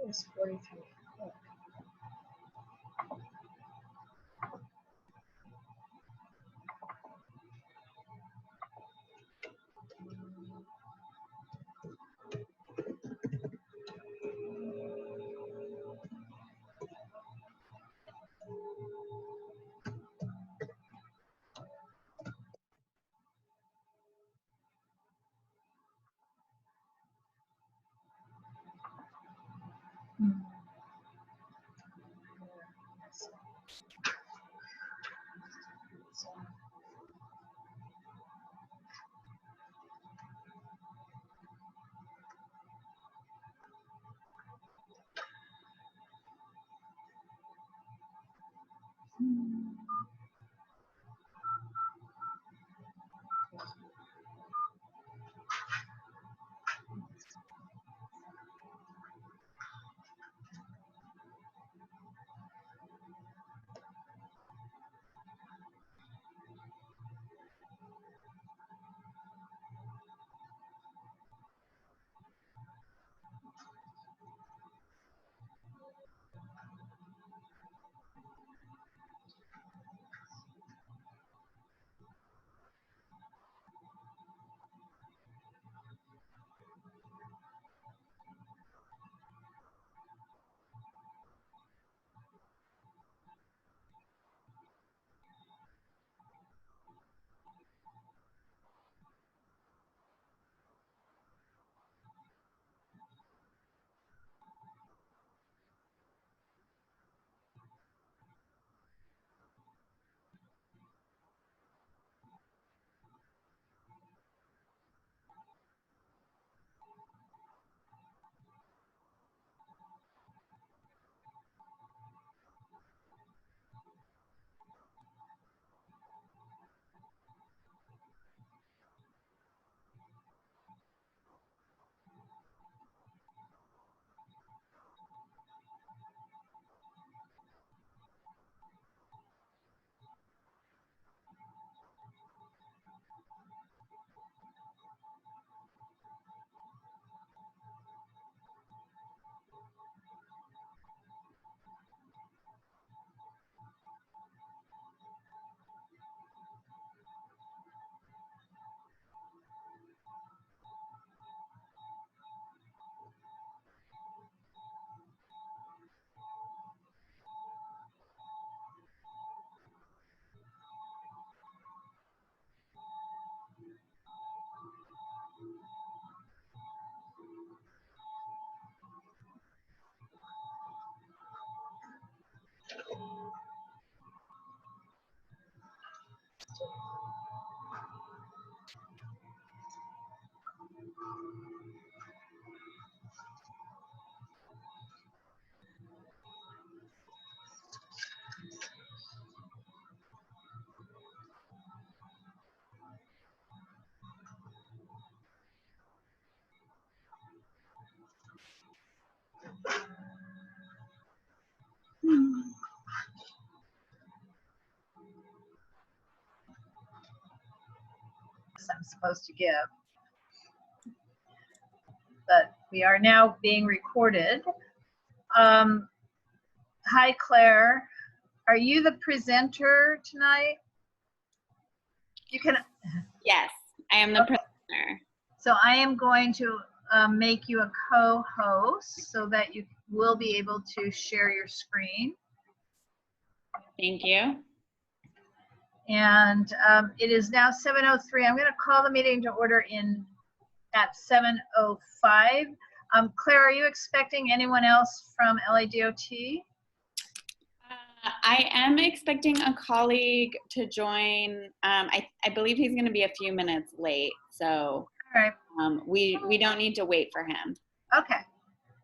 It's 43. Oh. I'm supposed to give. But we are now being recorded. Hi, Claire. Are you the presenter tonight? You can. Yes, I am the presenter. So I am going to make you a co-host so that you will be able to share your screen. Thank you. And it is now 7:03. I'm going to call the meeting to order at 7:05. Claire, are you expecting anyone else from LADOT? I am expecting a colleague to join. I believe he's going to be a few minutes late, so all right. We don't need to wait for him. Okay.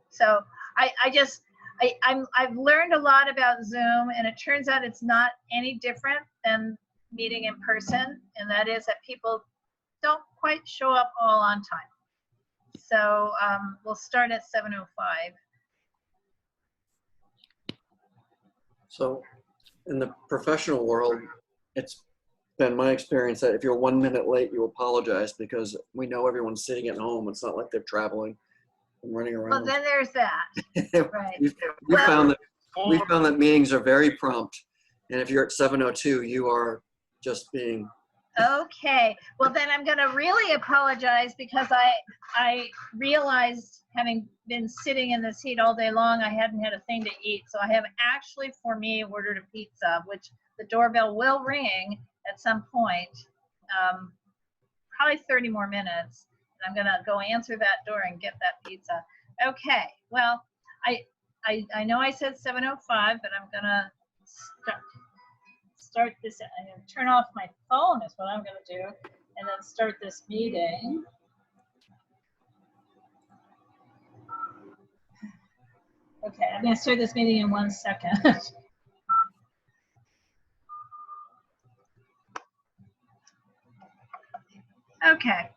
So I've learned a lot about Zoom, and it turns out it's not any different than meeting in person, and that is that people don't quite show up all on time. So we'll start at 7:05. So in the professional world, it's been my experience that if you're 1 minute late, you apologize because we know everyone's sitting at home. It's not like they're traveling and running around. Well, then there's that. Right. we found that meetings are very prompt. And if you're at 7:02, you are just being... Okay. Well, then I'm going to really apologize because I realized, having been sitting in this heat all day long, I hadn't had a thing to eat. So I have actually, for me, ordered a pizza, which the doorbell will ring at some point, probably 30 more minutes. And I'm going to go answer that door and get that pizza. Okay. Well, I know I said 7:05, but I'm going to start this. I'm going to turn off my phone is what I'm going to do, and then start this meeting. Okay, I'm going to start this meeting in 1 second. Okay.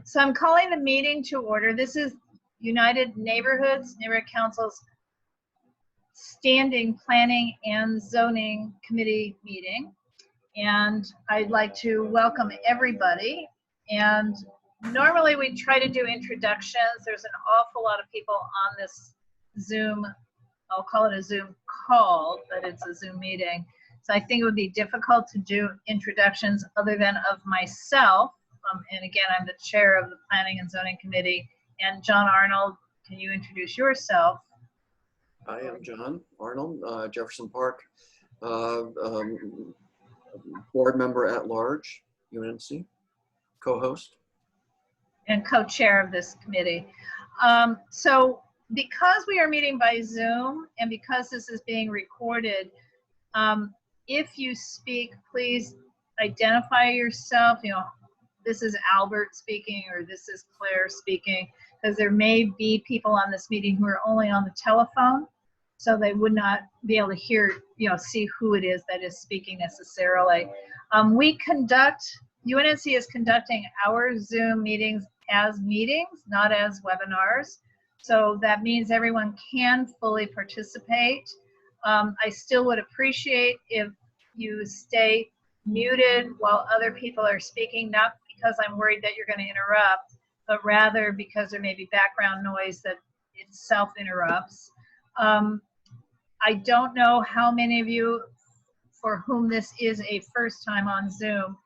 So I'm calling the meeting to order. This is United Neighborhood Council's Standing Planning and Zoning Committee meeting. And I'd like to welcome everybody. And normally we try to do introductions. There's an awful lot of people on this Zoom, I'll call it a Zoom call, but it's a Zoom meeting. So I think it would be difficult to do introductions other than of myself. And again, I'm the chair of the Planning and Zoning Committee. And John Arnold, can you introduce yourself? I am John Arnold, Jefferson Park, board member at large, Unnc, co-host. And co-chair of this committee. So because we are meeting by Zoom and because this is being recorded, if you speak, please identify yourself. You know, this is Albert speaking or this is Claire speaking, because there may be people on this meeting who are only on the telephone, so they would not be able to hear, see who it is that is speaking necessarily. UNC is conducting our Zoom meetings as meetings, not as webinars. So that means everyone can fully participate. I still would appreciate if you stay muted while other people are speaking, not because I'm worried that you're going to interrupt, but rather because there may be background noise that itself interrupts. I don't know how many of you for whom this is a first time on Zoom,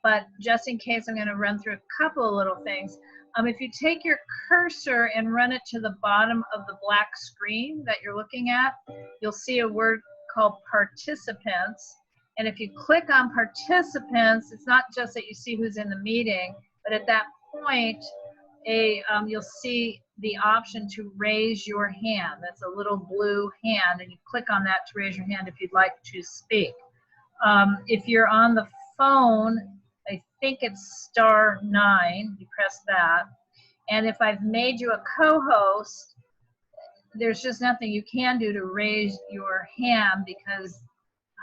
but just in case, I'm going to run through a couple of little things. If you take your cursor and run it to the bottom of the black screen that you're looking at, you'll see a word called participants. And if you click on participants, it's not just that you see who's in the meeting, but at that point, you'll see the option to raise your hand. That's a little blue hand, and you click on that to raise your hand if you'd like to speak. If you're on the phone I think it's *9, you press that. And if I've made you a co-host, there's just nothing you can do to raise your hand because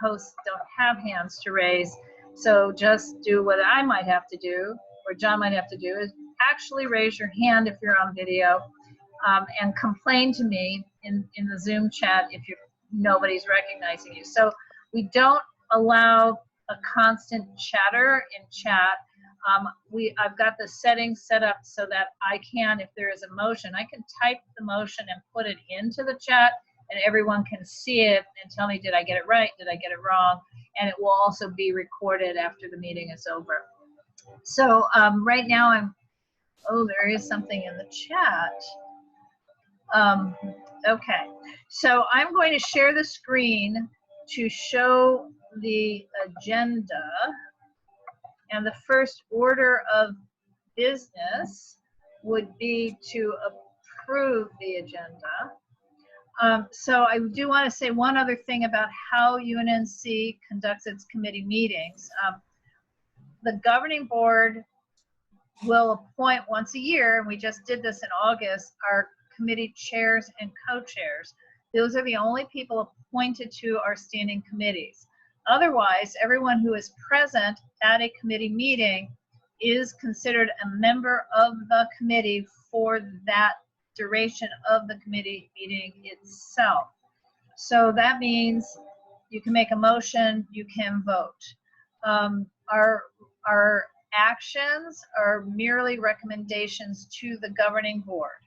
hosts don't have hands to raise. So just do what I might have to do, or John might have to do, is actually raise your hand if you're on video, and complain to me in the Zoom chat if nobody's recognizing you. So we don't allow a constant chatter in chat. I've got the settings set up so that I can, if there is a motion, I can type the motion and put it into the chat, and everyone can see it and tell me, did I get it right? Did I get it wrong? And it will also be recorded after the meeting is over. So right now there is something in the chat. Okay, so I'm going to share the screen to show the agenda. And the first order of business would be to approve the agenda. So I do want to say one other thing about how UNNC conducts its committee meetings. The governing board will appoint once a year, and we just did this in August, our committee chairs and co-chairs. Those are the only people appointed to our standing committees. Otherwise, everyone who is present at a committee meeting is considered a member of the committee for that duration of the committee meeting itself. So that means you can make a motion, you can vote. Our actions are merely recommendations to the governing board.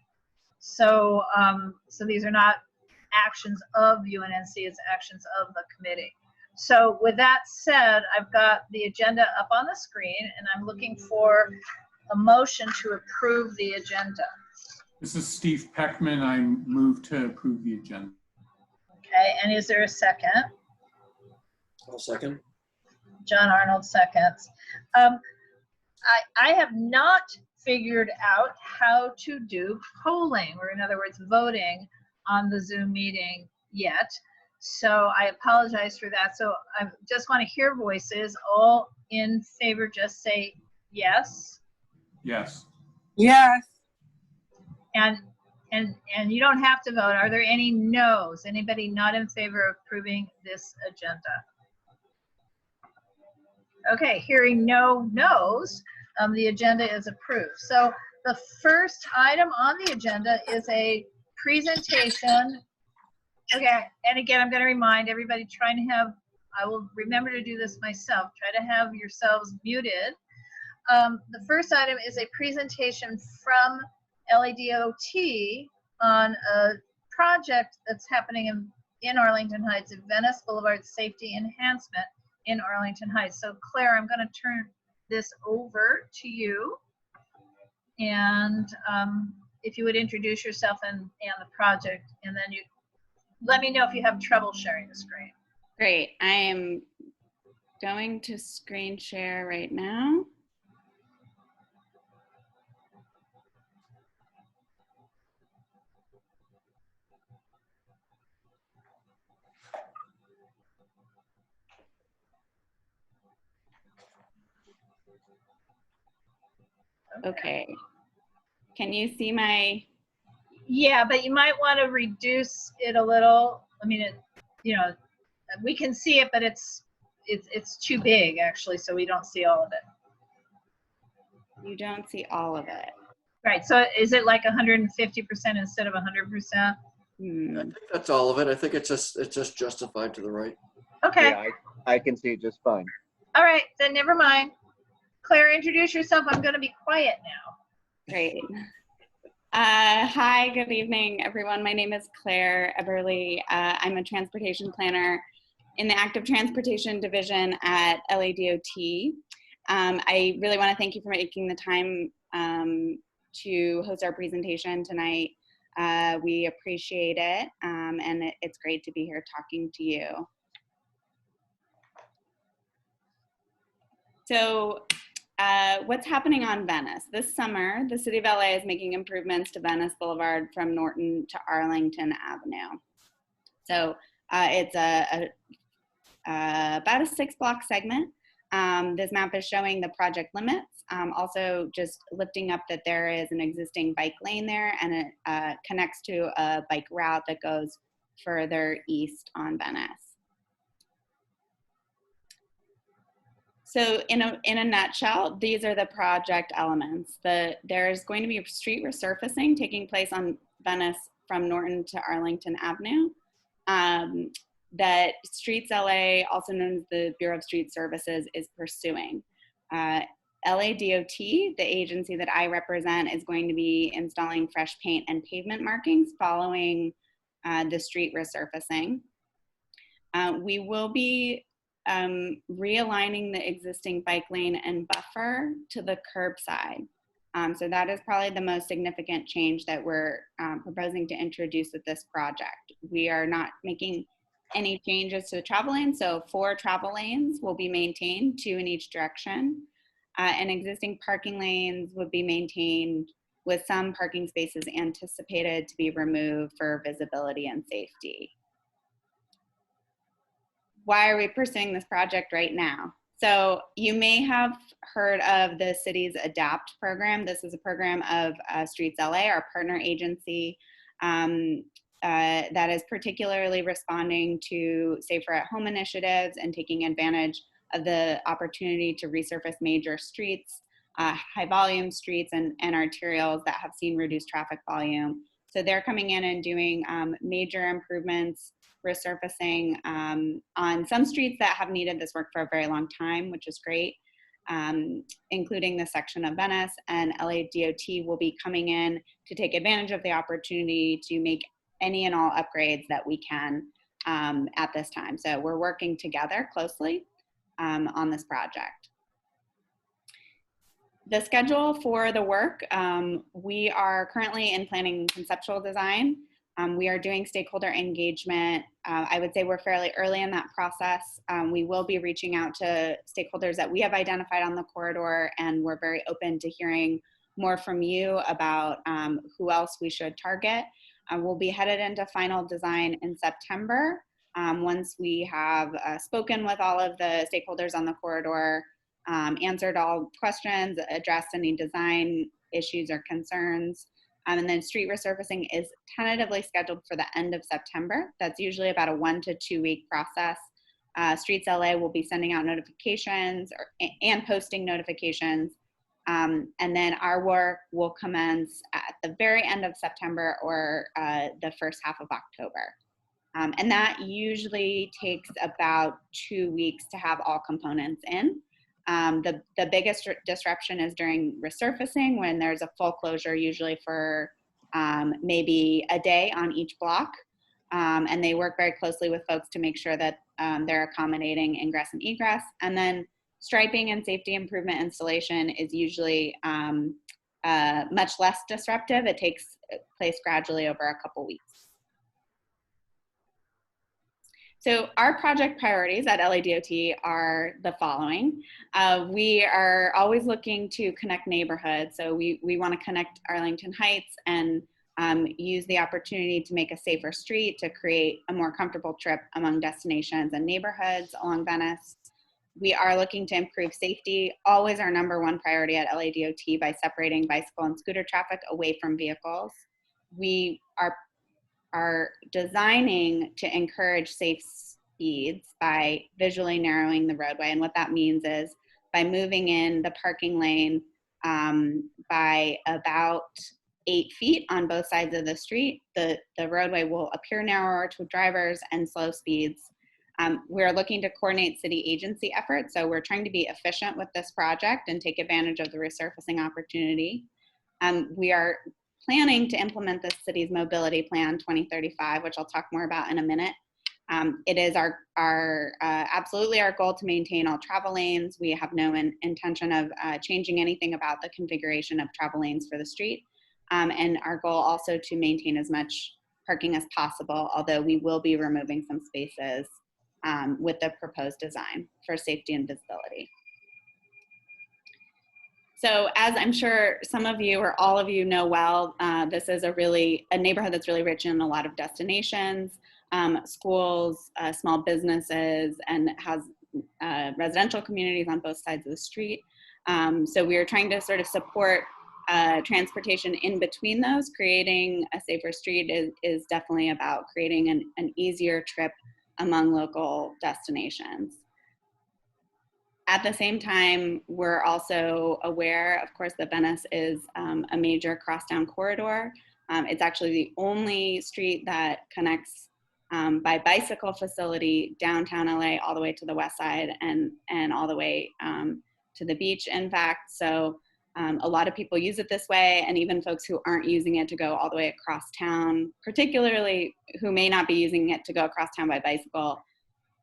So, so these are not actions of UNNC, it's actions of the committee. So with that said, I've got the agenda up on the screen, and I'm looking for a motion to approve the agenda. This is Steve Peckman. I move to approve the agenda. Okay, and is there a second? I'll second. John Arnold seconds. I have not figured out how to do polling, or in other words, voting on the Zoom meeting yet. So I apologize for that. So I just want to hear voices. All in favor, just say yes. Yes. Yes. And you don't have to vote. Are there any no's? Anybody not in favor of approving this agenda? Okay, hearing no no's, the agenda is approved. So the first item on the agenda is a presentation. Okay, and again, I'm going to remind everybody, I will remember to do this myself, try to have yourselves muted. The first item is a presentation from LADOT on a project that's happening in Arlington Heights, at Venice Boulevard Safety Enhancement in Arlington Heights. So Claire, I'm going to turn this over to you. And if you would introduce yourself and the project, and then you let me know if you have trouble sharing the screen. Great. I am going to screen share right now. Okay. Can you see my? Yeah, but you might want to reduce it a little. I mean, we can see it, but it's too big actually, so we don't see all of it. You don't see all of it. Right. So is it like 150% instead of 100%? I think that's all of it. I think it's just justified to the right. Okay. Yeah, I can see it just fine. All right, then never mind. Claire, introduce yourself. I'm going to be quiet now. Great. Hi, good evening, everyone. My name is Claire Eberly. I'm a transportation planner in the Active Transportation Division at LADOT. I really want to thank you for making the time to host our presentation tonight. We appreciate it, and it's great to be here talking to you. So, what's happening on Venice? This summer, the City of LA is making improvements to Venice Boulevard from Norton to Arlington Avenue. So it's about a 6-block segment This map is showing the project limits, also just lifting up that there is an existing bike lane there, and it connects to a bike route that goes further east on Venice. So in a nutshell, these are the project elements. There's going to be street resurfacing taking place on Venice from Norton to Arlington Avenue. That Streets LA, also known as the Bureau of Street Services, is pursuing. LADOT, the agency that I represent, is going to be installing fresh paint and pavement markings following the street resurfacing. We will be realigning the existing bike lane and buffer to the curbside. So that is probably the most significant change that we're proposing to introduce with this project. We are not making any changes to the travel lane, so 4 travel lanes will be maintained, 2 in each direction, and existing parking lanes would be maintained with some parking spaces anticipated to be removed for visibility and safety. Why are we pursuing this project right now? So you may have heard of the city's ADAPT program. This is a program of Streets LA, our partner agency, that is particularly responding to safer at home initiatives and taking advantage of the opportunity to resurface major streets, high volume streets and arterials that have seen reduced traffic volume. So they're coming in and doing major improvements, resurfacing on some streets that have needed this work for a very long time, which is great, including the section of Venice, and LADOT will be coming in to take advantage of the opportunity to make any and all upgrades that we can at this time. So we're working together closely on this project. The schedule for the work, we are currently in planning conceptual design. We are doing stakeholder engagement. I would say we're fairly early in that process. We will be reaching out to stakeholders that we have identified on the corridor, and we're very open to hearing more from you about who else we should target. We'll be headed into final design in September. Once we have spoken with all of the stakeholders on the corridor, answered all questions, addressed any design issues or concerns. And then street resurfacing is tentatively scheduled for the end of September. That's usually about a 1 to 2 week process. Streets LA will be sending out notifications and posting notifications. And then our work will commence at the very end of September or the first half of October. And that usually takes about 2 weeks to have all components in. The biggest disruption is during resurfacing, when there's a full closure, usually for maybe a day on each block. And they work very closely with folks to make sure that they're accommodating ingress and egress. And then striping and safety improvement installation is usually much less disruptive. It takes place gradually over a couple weeks. So our project priorities at LADOT are the following. We are always looking to connect neighborhoods. So we want to connect Arlington Heights and use the opportunity to make a safer street to create a more comfortable trip among destinations and neighborhoods along Venice. We are looking to improve safety, always our #1 priority at LADOT, by separating bicycle and scooter traffic away from vehicles. We are designing to encourage safe speeds by visually narrowing the roadway. And what that means is by moving in the parking lane by about 8 feet on both sides of the street, the roadway will appear narrower to drivers and slow speeds. We're looking to coordinate city agency efforts. So we're trying to be efficient with this project and take advantage of the resurfacing opportunity. We are planning to implement the city's mobility plan 2035, which I'll talk more about in a minute. It is absolutely our goal to maintain all travel lanes. We have no intention of changing anything about the configuration of travel lanes for the street. And our goal also to maintain as much parking as possible, although we will be removing some spaces with the proposed design for safety and visibility. So as I'm sure some of you or all of you know well, this is a neighborhood that's really rich in a lot of destinations, schools, small businesses, and has residential communities on both sides of the street. So we are trying to sort of support transportation in between those. Creating a safer street is definitely about creating an easier trip among local destinations. At the same time, we're also aware, of course, that Venice is a major crosstown corridor. It's actually the only street that connects by bicycle facility downtown LA all the way to the west side and all the way to the beach, in fact. So a lot of people use it this way, and even folks who aren't using it to go all the way across town, particularly who may not be using it to go across town by bicycle,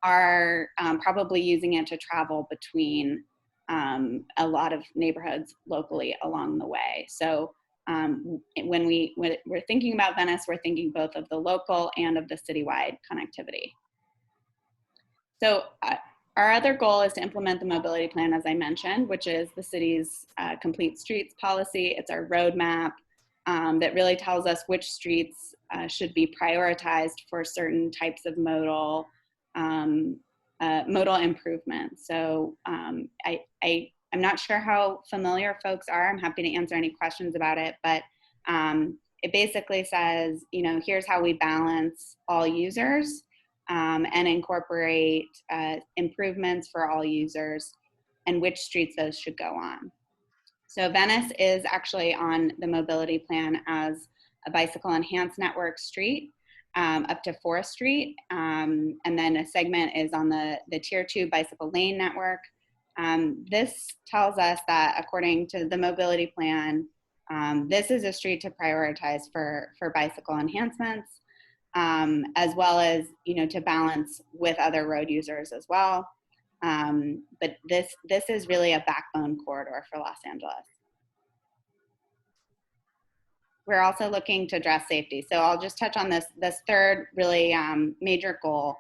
are probably using it to travel between a lot of neighborhoods locally along the way. So when we're thinking about Venice, we're thinking both of the local and of the citywide connectivity. So our other goal is to implement the mobility plan, as I mentioned, which is the city's complete streets policy. It's our roadmap that really tells us which streets should be prioritized for certain types of modal improvements. So I'm not sure how familiar folks are. I'm happy to answer any questions about it, but it basically says, you know, here's how we balance all users and incorporate improvements for all users and which streets those should go on. So Venice is actually on the mobility plan as a bicycle enhanced network street up to 4th Street. And then a segment is on the tier 2 bicycle lane network. This tells us that according to the mobility plan, this is a street to prioritize for bicycle enhancements, as well as, you know, to balance with other road users as well. But this is really a backbone corridor for Los Angeles. We're also looking to address safety. So I'll just touch on this third really major goal.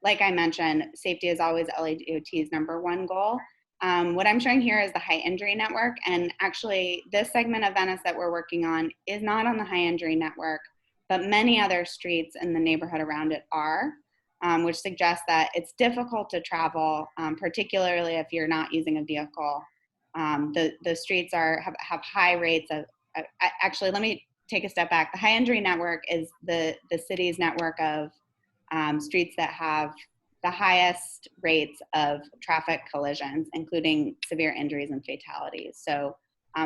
Like I mentioned, safety is always LADOT's #1 goal. What I'm showing here is the high injury network. And actually this segment of Venice that we're working on is not on the high injury network, but many other streets in the neighborhood around it are, which suggests that it's difficult to travel, particularly if you're not using a vehicle. The streets have high rates of, actually, let me take a step back. The high injury network is the city's network of streets that have the highest rates of traffic collisions, including severe injuries and fatalities. So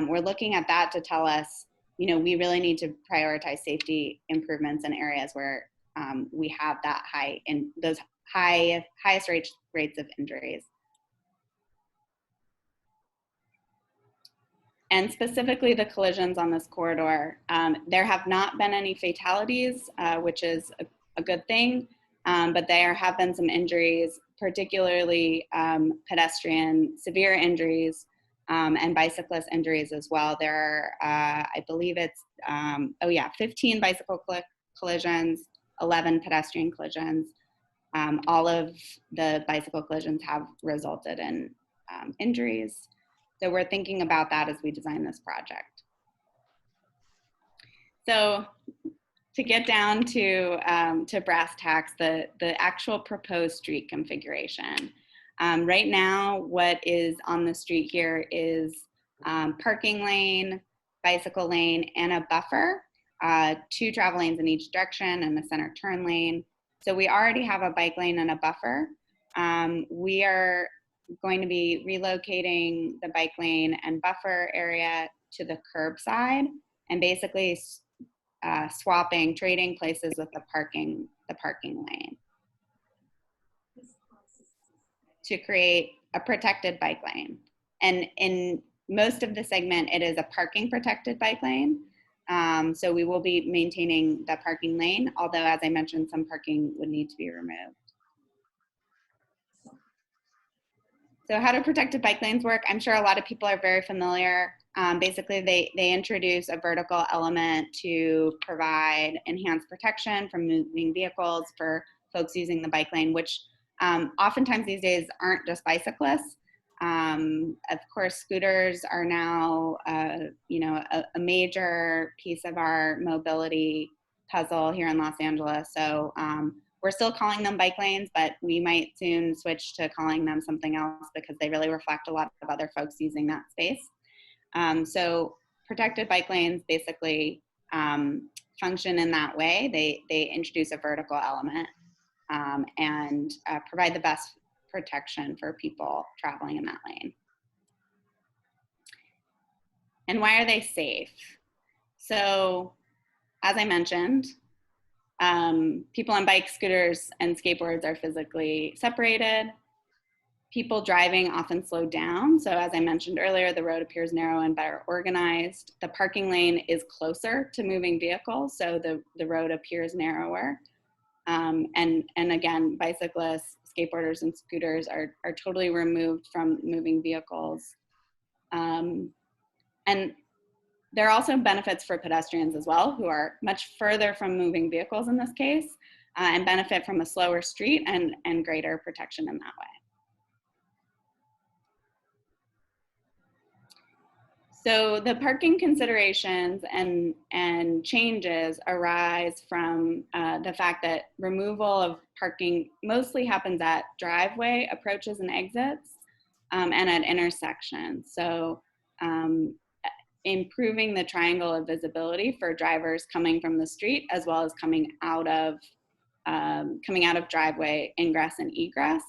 we're looking at that to tell us, you know, we really need to prioritize safety improvements in areas where we have that those highest rates of injuries. And specifically the collisions on this corridor, there have not been any fatalities, which is a good thing, but there have been some injuries, particularly pedestrian severe injuries and bicyclist injuries as well. There are, I believe it's, 15 bicycle collisions, 11 pedestrian collisions. All of the bicycle collisions have resulted in injuries. So we're thinking about that as we design this project. So to get down to brass tacks, the actual proposed street configuration. Right now, what is on the street here is parking lane, bicycle lane, and a buffer, 2 travel lanes in each direction and a center turn lane. So we already have a bike lane and a buffer. We are going to be relocating the bike lane and buffer area to the curbside and basically trading places with the parking lane to create a protected bike lane. And in most of the segment, it is a parking protected bike lane. So we will be maintaining the parking lane, although as I mentioned, some parking would need to be removed. So how do protected bike lanes work? I'm sure a lot of people are very familiar. Basically, they introduce a vertical element to provide enhanced protection from moving vehicles for folks using the bike lane, which oftentimes these days aren't just bicyclists. Of course, scooters are now, a major piece of our mobility puzzle here in Los Angeles. So We're still calling them bike lanes, but we might soon switch to calling them something else because they really reflect a lot of other folks using that space. So protected bike lanes basically function in that way. They introduce a vertical element and provide the best protection for people traveling in that lane. And why are they safe? So, as I mentioned, people on bikes, scooters, and skateboards are physically separated. People driving often slow down. So as I mentioned earlier, the road appears narrow and better organized. The parking lane is closer to moving vehicles, so the road appears narrower. And again, bicyclists, skateboarders, and scooters are totally removed from moving vehicles. And there are also benefits for pedestrians as well, who are much further from moving vehicles in this case, and benefit from a slower street and greater protection in that way. So the parking considerations and changes arise from the fact that removal of parking mostly happens at driveway approaches and exits and at intersections. So improving the triangle of visibility for drivers coming from the street as well as coming out of driveway ingress and egress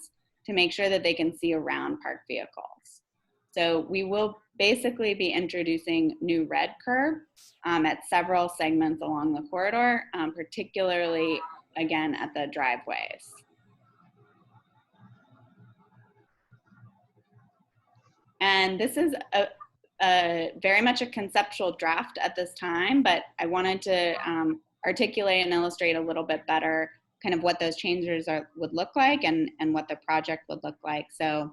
to make sure that they can see around parked vehicles. So we will basically be introducing new red curb at several segments along the corridor, particularly, again, at the driveways. And this is very much a conceptual draft at this time, but I wanted to articulate and illustrate a little bit better kind of what those changes would look like and what the project would look like. So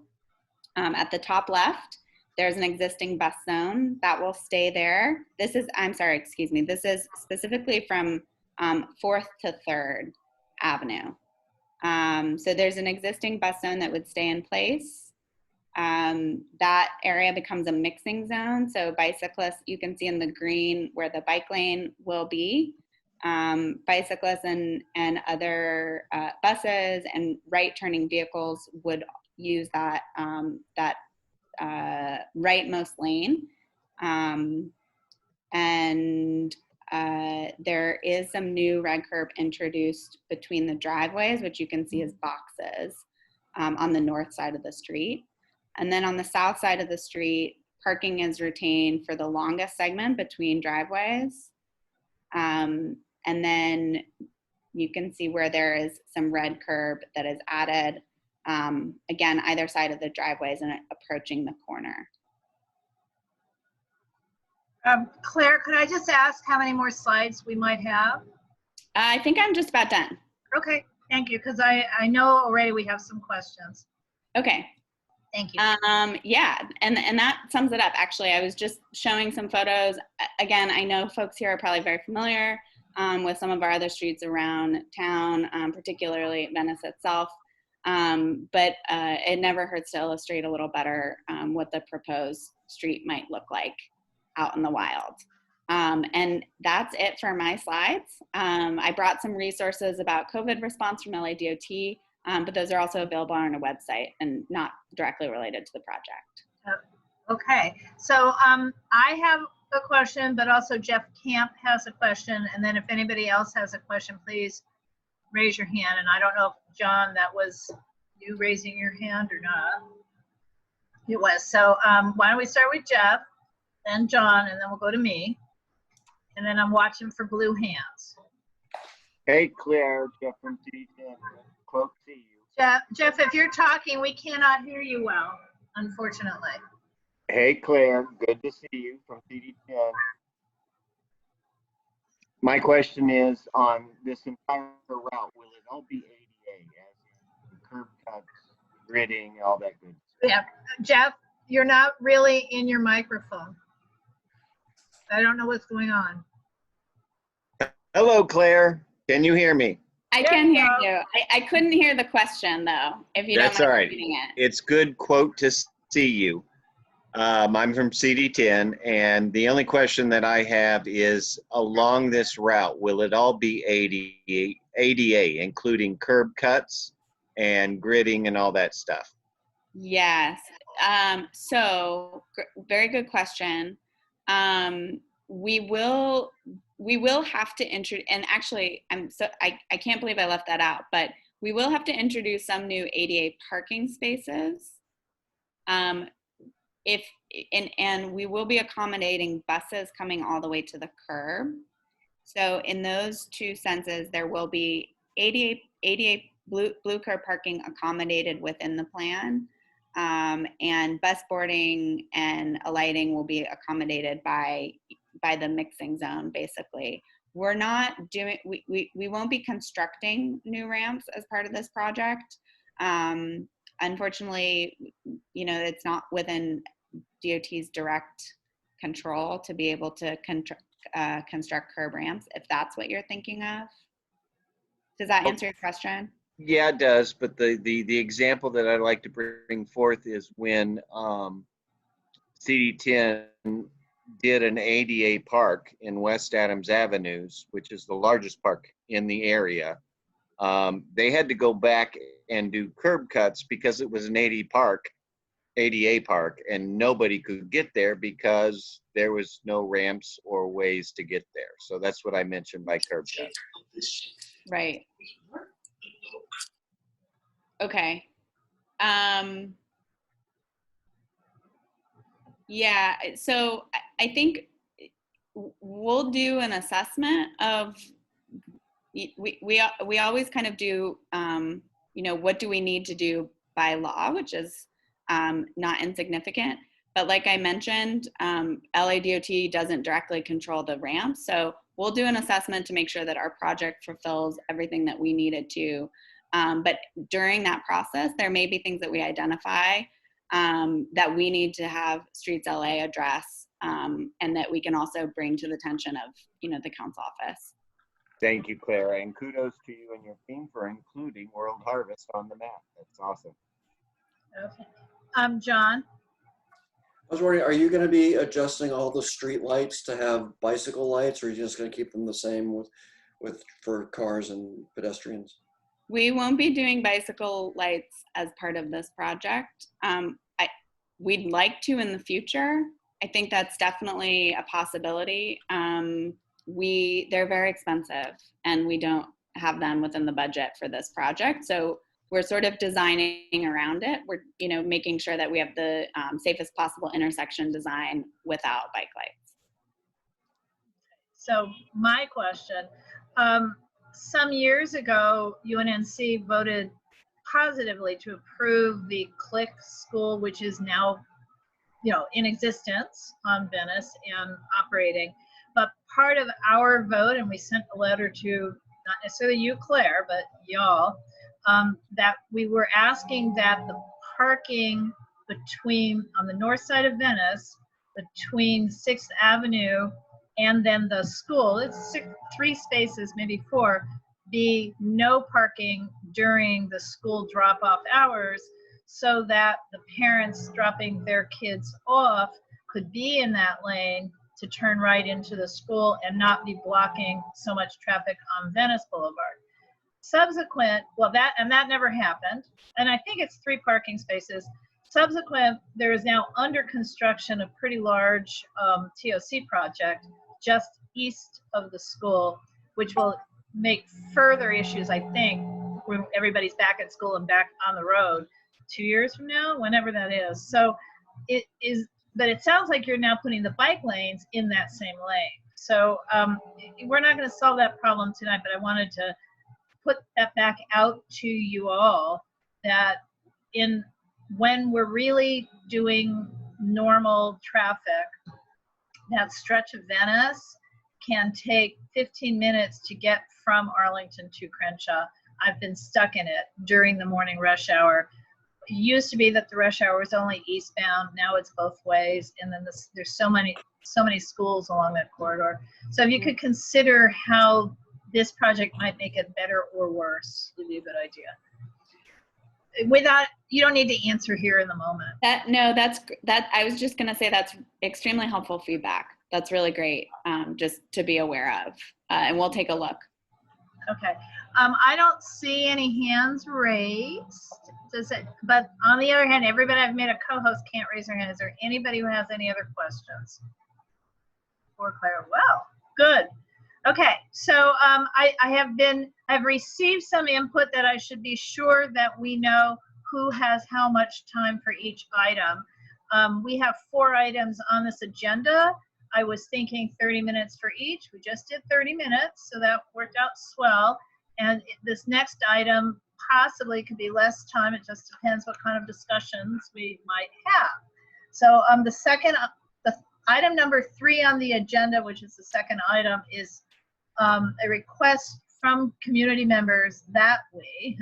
at the top left, there's an existing bus zone that will stay there. This is, this is specifically from 4th to 3rd Avenue. So there's an existing bus zone that would stay in place. That area becomes a mixing zone. So bicyclists, you can see in the green where the bike lane will be. Bicyclists and other buses and right-turning vehicles would use that rightmost lane. There is some new red curb introduced between the driveways, which you can see as boxes on the north side of the street. And then on the south side of the street, parking is retained for the longest segment between driveways. And then you can see where there is some red curb that is added, again, either side of the driveways and approaching the corner. Claire, could I just ask how many more slides we might have? I think I'm just about done. Okay, thank you, because I know already we have some questions. Okay. Thank you. Yeah, and that sums it up. Actually, I was just showing some photos. Again, I know folks here are probably very familiar with some of our other streets around town, particularly Venice itself. But it never hurts to illustrate a little better what the proposed street might look like out in the wild. And that's it for my slides. I brought some resources about COVID response from LADOT, but those are also available on our website and not directly related to the project. Okay, so I have a question, but also Jeff Camp has a question. And then if anybody else has a question, please raise your hand. And I don't know if, John, that was you raising your hand or not. It was. So why don't we start with Jeff, then John, and then we'll go to me. And then I'm watching for blue hands. Hey, Claire, Jeff from CD10. Quote to you. Jeff, if you're talking, we cannot hear you well, unfortunately. Hey, Claire, good to see you from CD10. My question is on this entire route, will it all be ADA, as in curb cuts, gridding, all that good stuff? Yeah, Jeff, you're not really in your microphone. I don't know what's going on. Hello, Claire. Can you hear me? I can hear you. I couldn't hear the question, though, if you don't mind repeating it. It's good quote to see you. I'm from CD10, and the only question that I have is, along this route, will it all be ADA, including curb cuts and gridding and all that stuff? Yes. Very good question. We will have to introduce, and actually, I can't believe I left that out, but we will have to introduce some new ADA parking spaces. And we will be accommodating buses coming all the way to the curb. So in those two senses, there will be ADA blue curb parking accommodated within the plan. And bus boarding and alighting will be accommodated by the mixing zone, basically. We're not doing, we won't be constructing new ramps as part of this project. Unfortunately, you know, it's not within DOT's direct control to be able to construct curb ramps, if that's what you're thinking of. Does that answer your question? Yeah, it does. But the example that I'd like to bring forth is when CD10 did an ADA park in West Adams Avenues, which is the largest park in the area. They had to go back and do curb cuts because it was an ADA park, and nobody could get there because there was no ramps or ways to get there. So that's what I mentioned by curb cuts. Right. Okay. Yeah, so I think we'll do an assessment of, we always kind of do, you know, what do we need to do by law, which is not insignificant. But like I mentioned, LADOT doesn't directly control the ramp. So we'll do an assessment to make sure that our project fulfills everything that we needed to. But during that process, there may be things that we identify that we need to have Streets LA address, and that we can also bring to the attention of, you know, the council office. Thank you, Clara, and kudos to you and your team for including World Harvest on the map. That's awesome. Okay. John? I was wondering, are you going to be adjusting all the street lights to have bicycle lights, or are you just going to keep them the same for cars and pedestrians? We won't be doing bicycle lights as part of this project. We'd like to in the future. I think that's definitely a possibility. They're very expensive, and we don't have them within the budget for this project. So we're sort of designing around it. We're, you know, making sure that we have the safest possible intersection design without bike lights. So my question, some years ago, Unnc voted positively to approve the Click School, which is now, you know, in existence on Venice and operating. But part of our vote, and we sent a letter to, not necessarily you, Claire, but y'all, that we were asking that the parking between, on the north side of Venice, between 6th Avenue and then the school, it's 3 spaces, maybe 4, be no parking during the school drop-off hours, so that the parents dropping their kids off could be in that lane to turn right into the school and not be blocking so much traffic on Venice Boulevard. Subsequent, well, that never happened, and I think it's 3 parking spaces. Subsequent, there is now under construction a pretty large TOC project just east of the school, which will make further issues, I think, when everybody's back at school and back on the road 2 years from now, whenever that is. So it is, but it sounds like you're now putting the bike lanes in that same lane. So we're not going to solve that problem tonight, but I wanted to put that back out to you all, that when we're really doing normal traffic, that stretch of Venice can take 15 minutes to get from Arlington to Crenshaw. I've been stuck in it during the morning rush hour. It used to be that the rush hour was only eastbound. Now it's both ways. And then there's so many schools along that corridor. So if you could consider how this project might make it better or worse, would be a good idea. without, you don't need to answer here in the moment. I was just gonna say that's extremely helpful feedback. That's really great, just to be aware of, and we'll take a look. Okay. I don't see any hands raised. But on the other hand, everybody I've made a co-host can't raise their hand. Is there anybody who has any other questions for Claire? Well, good. Okay, so I've received some input that I should be sure that we know who has how much time for each item. We have 4 items on this agenda. I was thinking 30 minutes for each. We just did 30 minutes, so that worked out swell. And this next item possibly could be less time. It just depends what kind of discussions we might have. So the item number 3 on the agenda, which is the second item, is a request from community members that we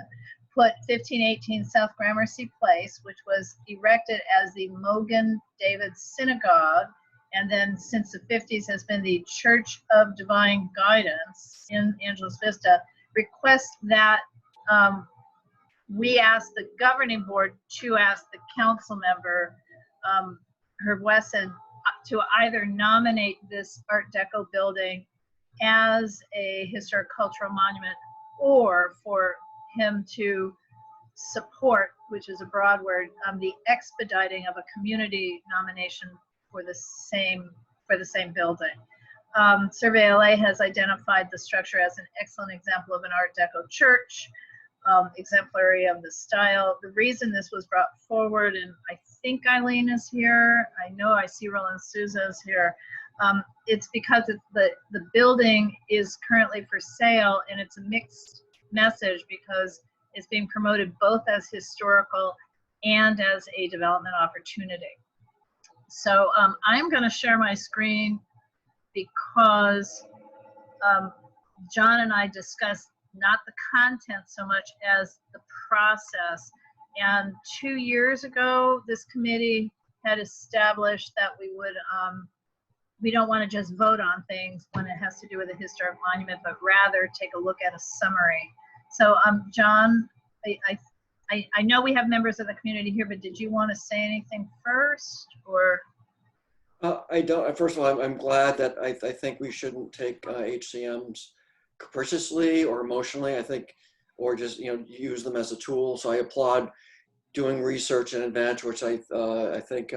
put 1518 South Gramercy Place, which was erected as the Mogan David Synagogue, and then since the 50s has been the Church of Divine Guidance in Angeles Vista, request that we ask the governing board to ask the council member, Herb Wesson, to either nominate this Art Deco building as a historic cultural monument, or for him to support, which is a broad word, the expediting of a community nomination for the same building. Survey LA has identified the structure as an excellent example of an Art Deco church, exemplary of the style. The reason this was brought forward, and I think Eileen is here, I know I see Roland Souza is here, it's because the building is currently for sale, and it's a mixed message because it's being promoted both as historical and as a development opportunity. So I'm going to share my screen because John and I discussed not the content so much as the process. And 2 years ago, this committee had established that we don't want to just vote on things when it has to do with a historic monument, but rather take a look at a summary. So John, I know we have members of the community here, but did you want to say anything first, or? I don't. First of all, I'm glad that I think we shouldn't take HCMs capriciously or emotionally. I think, or just use them as a tool. So I applaud doing research in advance, which I think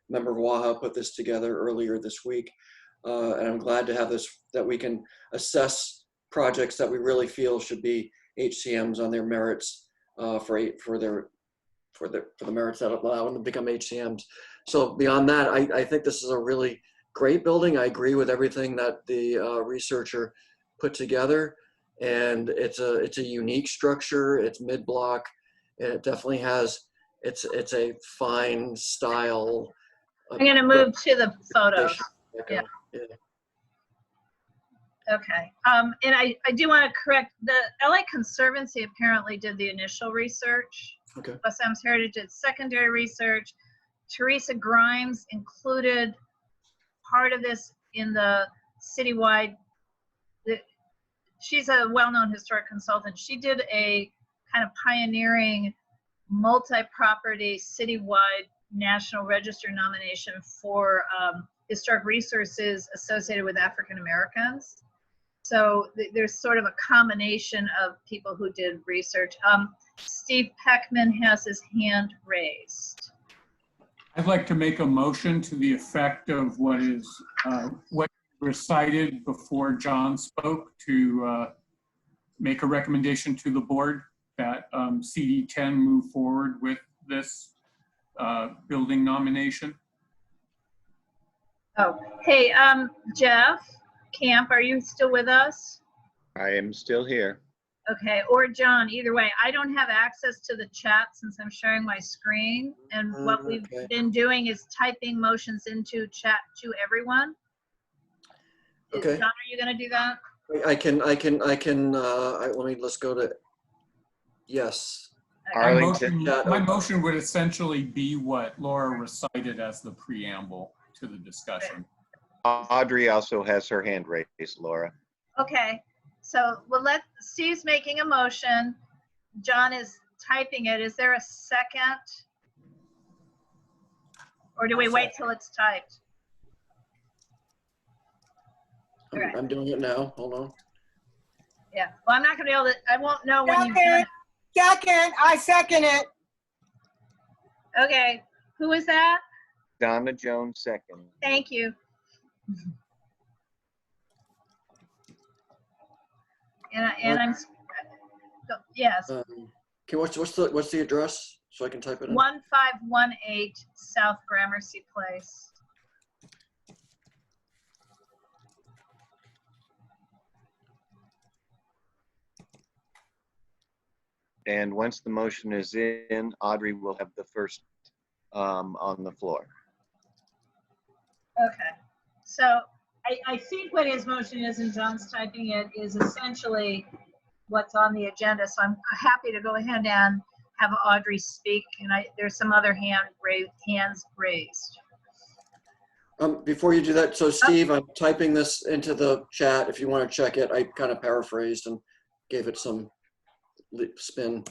member Waha put this together earlier this week, and I'm glad to have this, that we can assess projects that we really feel should be HCMs on their merits, for the merits that allow them to become HCMs. So beyond that, I think this is a really great building. I agree with everything that the researcher put together, and it's a unique structure. It's mid-block, and it definitely has it's a fine style. I'm going to move to the photos. Yeah. Okay. And I do want to correct, the LA Conservancy apparently did the initial research. Okay. West Adams Heritage did secondary research. Teresa Grimes included part of this in the citywide. She's a well-known historic consultant. She did a kind of pioneering multi-property citywide National Register nomination for historic resources associated with African Americans. So there's sort of a combination of people who did research. Steve Peckman has his hand raised. I'd like to make a motion to the effect of what recited before John spoke, to make a recommendation to the board that CD10 move forward with this building nomination. Oh, hey, Jeff Camp, are you still with us? I am still here. Okay, or John, either way. I don't have access to the chat since I'm sharing my screen, and what we've been doing is typing motions into chat to everyone. Okay. John, are you going to do that? Let's go to, yes. My motion would essentially be what Laura recited as the preamble to the discussion. Audrey also has her hand raised, Laura. Okay, so Steve's making a motion. John is typing it. Is there a second? Or do we wait till it's typed? Okay. I'm doing it now. Hold on. Yeah. Well, I'm not going to be able to, I won't know when you've done it. Second, I second it. Okay. Who is that? Donna Jones second. Thank you. And I'm, yes, Okay, what's the address so I can type it in? 1518 South Gramercy Place. And once the motion is in, Audrey will have the first on the floor. Okay. So I think what his motion is, and John's typing it, is essentially what's on the agenda. So I'm happy to go ahead and have Audrey speak. And there's some other hands raised. Before you do that, so Steve, I'm typing this into the chat. If you want to check it, I kind of paraphrased and gave it some spin.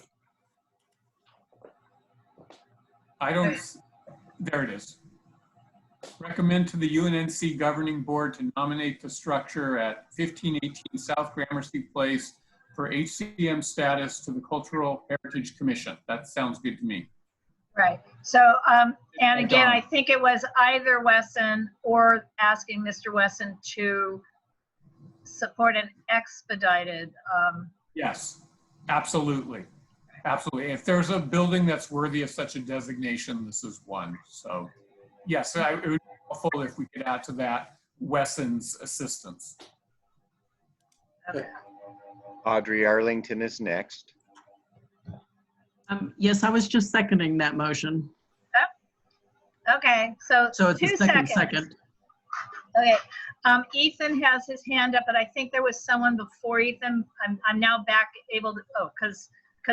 There it is. Recommend to the UNNC governing board to nominate the structure at 1518 South Gramercy Place for HCM status to the Cultural Heritage Commission. That sounds good to me. Right. So, and again, I think it was either Wesson or asking Mr. Wesson to support an expedited. Yes, absolutely. Absolutely. If there's a building that's worthy of such a designation, this is one. So yes, it would be helpful if we could add to that Wesson's assistance. Okay. Audrey Arlington is next. Yes, I was just seconding that motion. Okay. So it's 2 a seconds. second. Okay. Ethan has his hand up, but I think there was someone before Ethan. I'm now back able to, because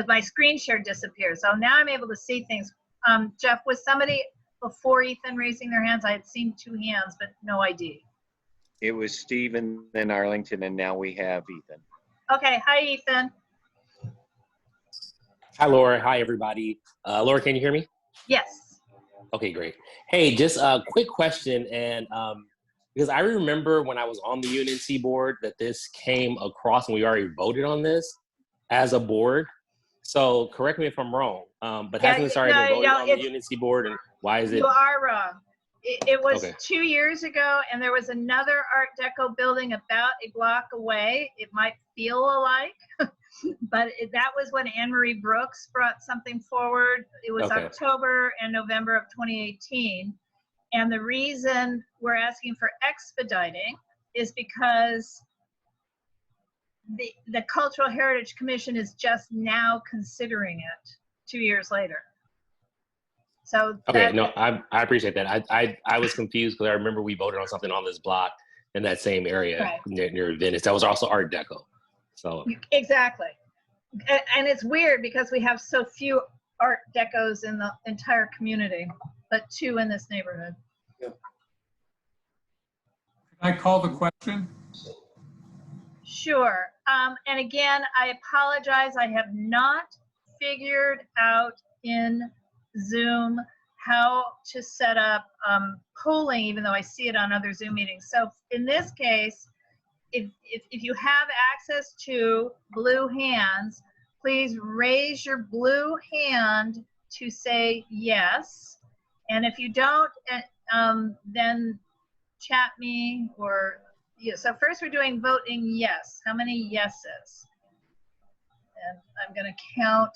my screen share disappeared. So now I'm able to see things. Jeff, was somebody before Ethan raising their hands? I had seen 2 hands, but no ID. It was Steve and then Arlington, and now we have Ethan. Okay. Hi, Ethan. Hi, Laura. Hi, everybody. Laura, can you hear me? Yes. Okay, great. Hey, just a quick question. And because I remember when I was on the UNNC board that this came across and we already voted on this as a board. So correct me if I'm wrong, but hasn't this already been voted on the UNNC board, and why is it? You are wrong. It was Okay. 2 years ago, and there was another Art Deco building about a block away. It might feel alike, but that was when Anne Marie Brooks brought something forward. It was Okay. October and November of 2018. And the reason we're asking for expediting is because the Cultural Heritage Commission is just now considering it 2 years later. So Okay, no, I appreciate that. I was confused because I remember we voted on something on this block in that same area Right. near Venice. That was also Art Deco. So Exactly. And it's weird because we have so few Art Decos in the entire community, but 2 in this neighborhood. Can I call the question? Sure. And again, I apologize. I have not figured out in Zoom how to set up polling, even though I see it on other Zoom meetings. So in this case, if you have access to blue hands, please raise your blue hand to say yes. And if you don't, then chat me or, yeah. So first we're doing voting yes. How many yeses? And I'm gonna count.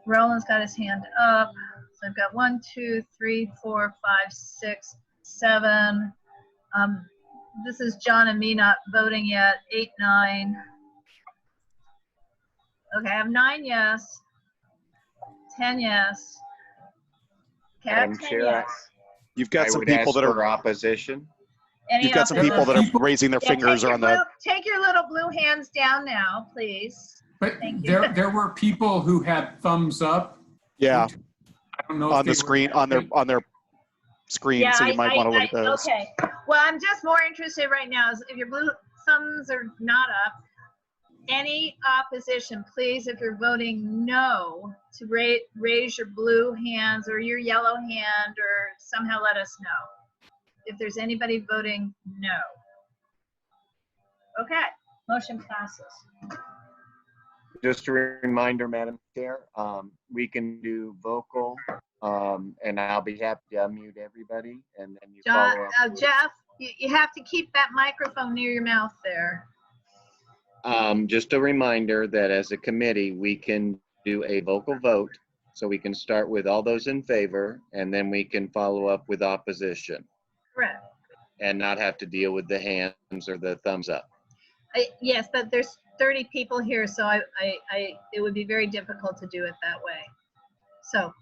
Roland's got his hand up. So I've got 1, 2, 3, 4, 5, 6, 7. This is John and me not voting yet. 8, 9. Okay, I have 9 yes. 10 yes. Okay, I have Madam 10 Chair, yes. You've got I some would people ask that for are, opposition. Any you've got some opposition? people that are raising their Yeah, fingers or on the, take your little blue hands down now, please. But Thank you. there were people who had thumbs up. yeah, I don't know if on they the screen, on their screen, Yeah, so you might want to look at those. Okay. Well, I'm just more interested right now is if your blue thumbs are not up, Any opposition, please, if you're voting no, to raise your blue hands or your yellow hand or somehow let us know if there's anybody voting no. Okay, motion passes. Just a reminder, Madam Chair, we can do vocal, and I'll be happy to unmute everybody, and then you John, follow up. Jeff, you have to keep that microphone near your mouth there. Just a reminder that as a committee, we can do a vocal vote. So we can start with all those in favor, and then we can follow up with opposition. Correct. And not have to deal with the hands or the thumbs up. Yes, but there's 30 people here, so it would be very difficult to do it that way. So,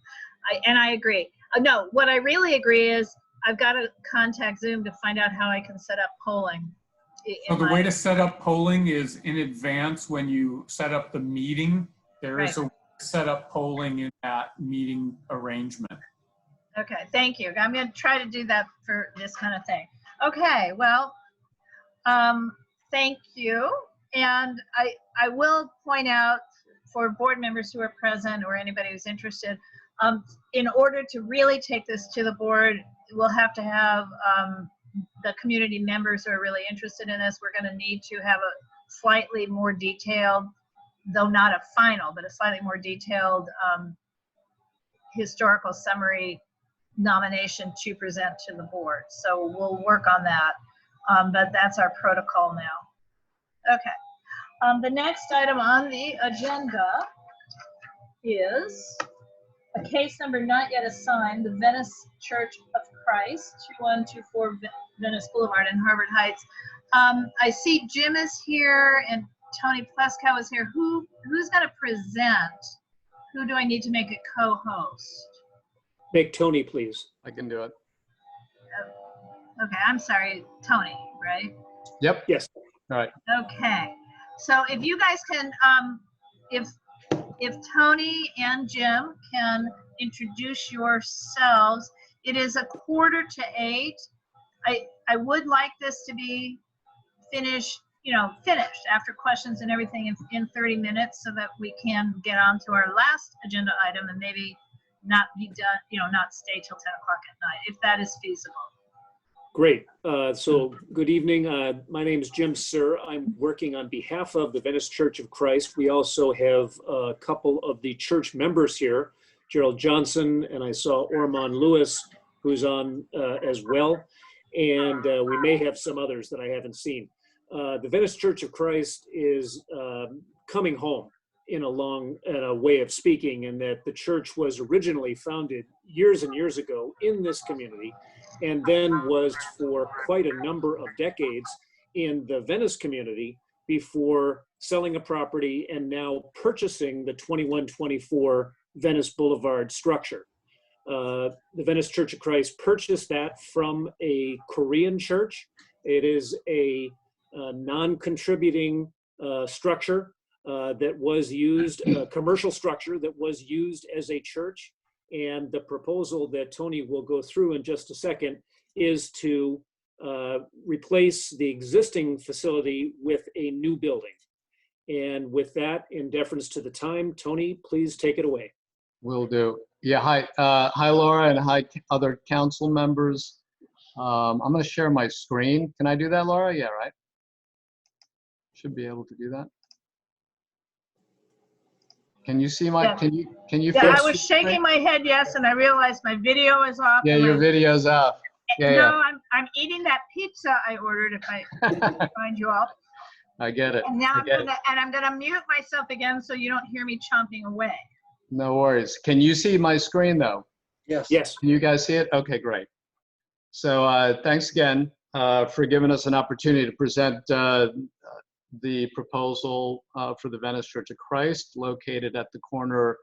I agree. No, what I really agree is I've got to contact Zoom to find out how I can set up polling. So the way to set up polling is in advance when you set up the meeting. There is a way to set up polling in that meeting arrangement. Okay, thank you. I'm going to try to do that for this kind of thing. Okay, well, thank you. And I will point out for board members who are present or anybody who's interested, in order to really take this to the board, we'll have to have the community members who are really interested in this. We're going to need to have a slightly more detailed, though not a final, but a slightly more detailed historical summary nomination to present to the board. So we'll work on that, but that's our protocol now. Okay. The next item on the agenda is a case number not yet assigned, the Venice Church of Christ, 2124 Venice Boulevard in Harvard Heights. I see Jim is here and Tony Pleskow is here. Who's going to present? Who do I need to make a co-host? Make Tony, please. I can do it. Okay, I'm sorry, Tony, right? Yep. Yes. All right. Okay, so if you guys can, if Tony and Jim can introduce yourselves. It is 7:45. I would like this to be finished after questions and everything in 30 minutes so that we can get on to our last agenda item and maybe not be done, not stay till 10 o'clock at night, if that is feasible. Great. So good evening. My name is Jim Sir. I'm working on behalf of the Venice Church of Christ. We also have a couple of the church members here, Gerald Johnson, and I saw Ormond Lewis, who's on as well. And we may have some others that I haven't seen. The Venice Church of Christ is coming home in a way of speaking, and that the church was originally founded years and years ago in this community, and then was for quite a number of decades in the Venice community before selling a property and now purchasing the 2124 Venice Boulevard structure. The Venice Church of Christ purchased that from a Korean church. It is a non-contributing structure that was used, a commercial structure that was used as a church. And the proposal that Tony will go through in just a second is to replace the existing facility with a new building. And with that, in deference to the time, Tony, please take it away. Will do. Yeah, hi Laura, and hi other council members. I'm going to share my screen. Can I do that, Laura? Yeah, right? Should be able to do that. Can you see my, can you Yeah, I was shaking my head yes, and I realized my video is off. Yeah, your video's off. Yeah, no, I'm eating that pizza I ordered if I find you all. I get it. And now I'm gonna mute myself again so you don't hear me chomping away. No worries. Can you see my screen though? Yes. Yes. Can you guys see it? Okay, great. So thanks again for giving us an opportunity to present the proposal for the Venice Church of Christ, located at the corner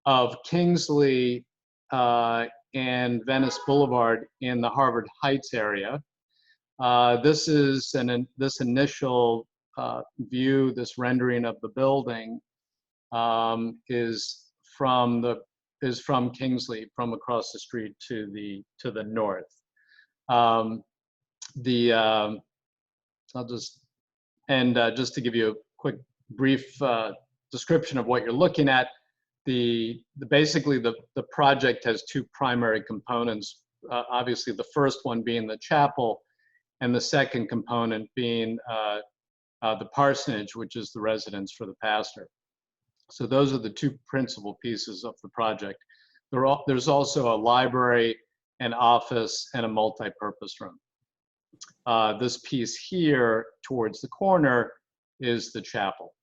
of Kingsley and Venice Boulevard in the Harvard Heights area. This is this initial view, this rendering of the building is from Kingsley, from across the street to the north. Just to give you a quick brief description of what you're looking at, basically the project has two primary components. Obviously, the first one being the chapel, and the second component being the parsonage, which is the residence for the pastor. So those are the two principal pieces of the project. There's also a library, an office, and a multi-purpose room. This piece here towards the corner is the chapel.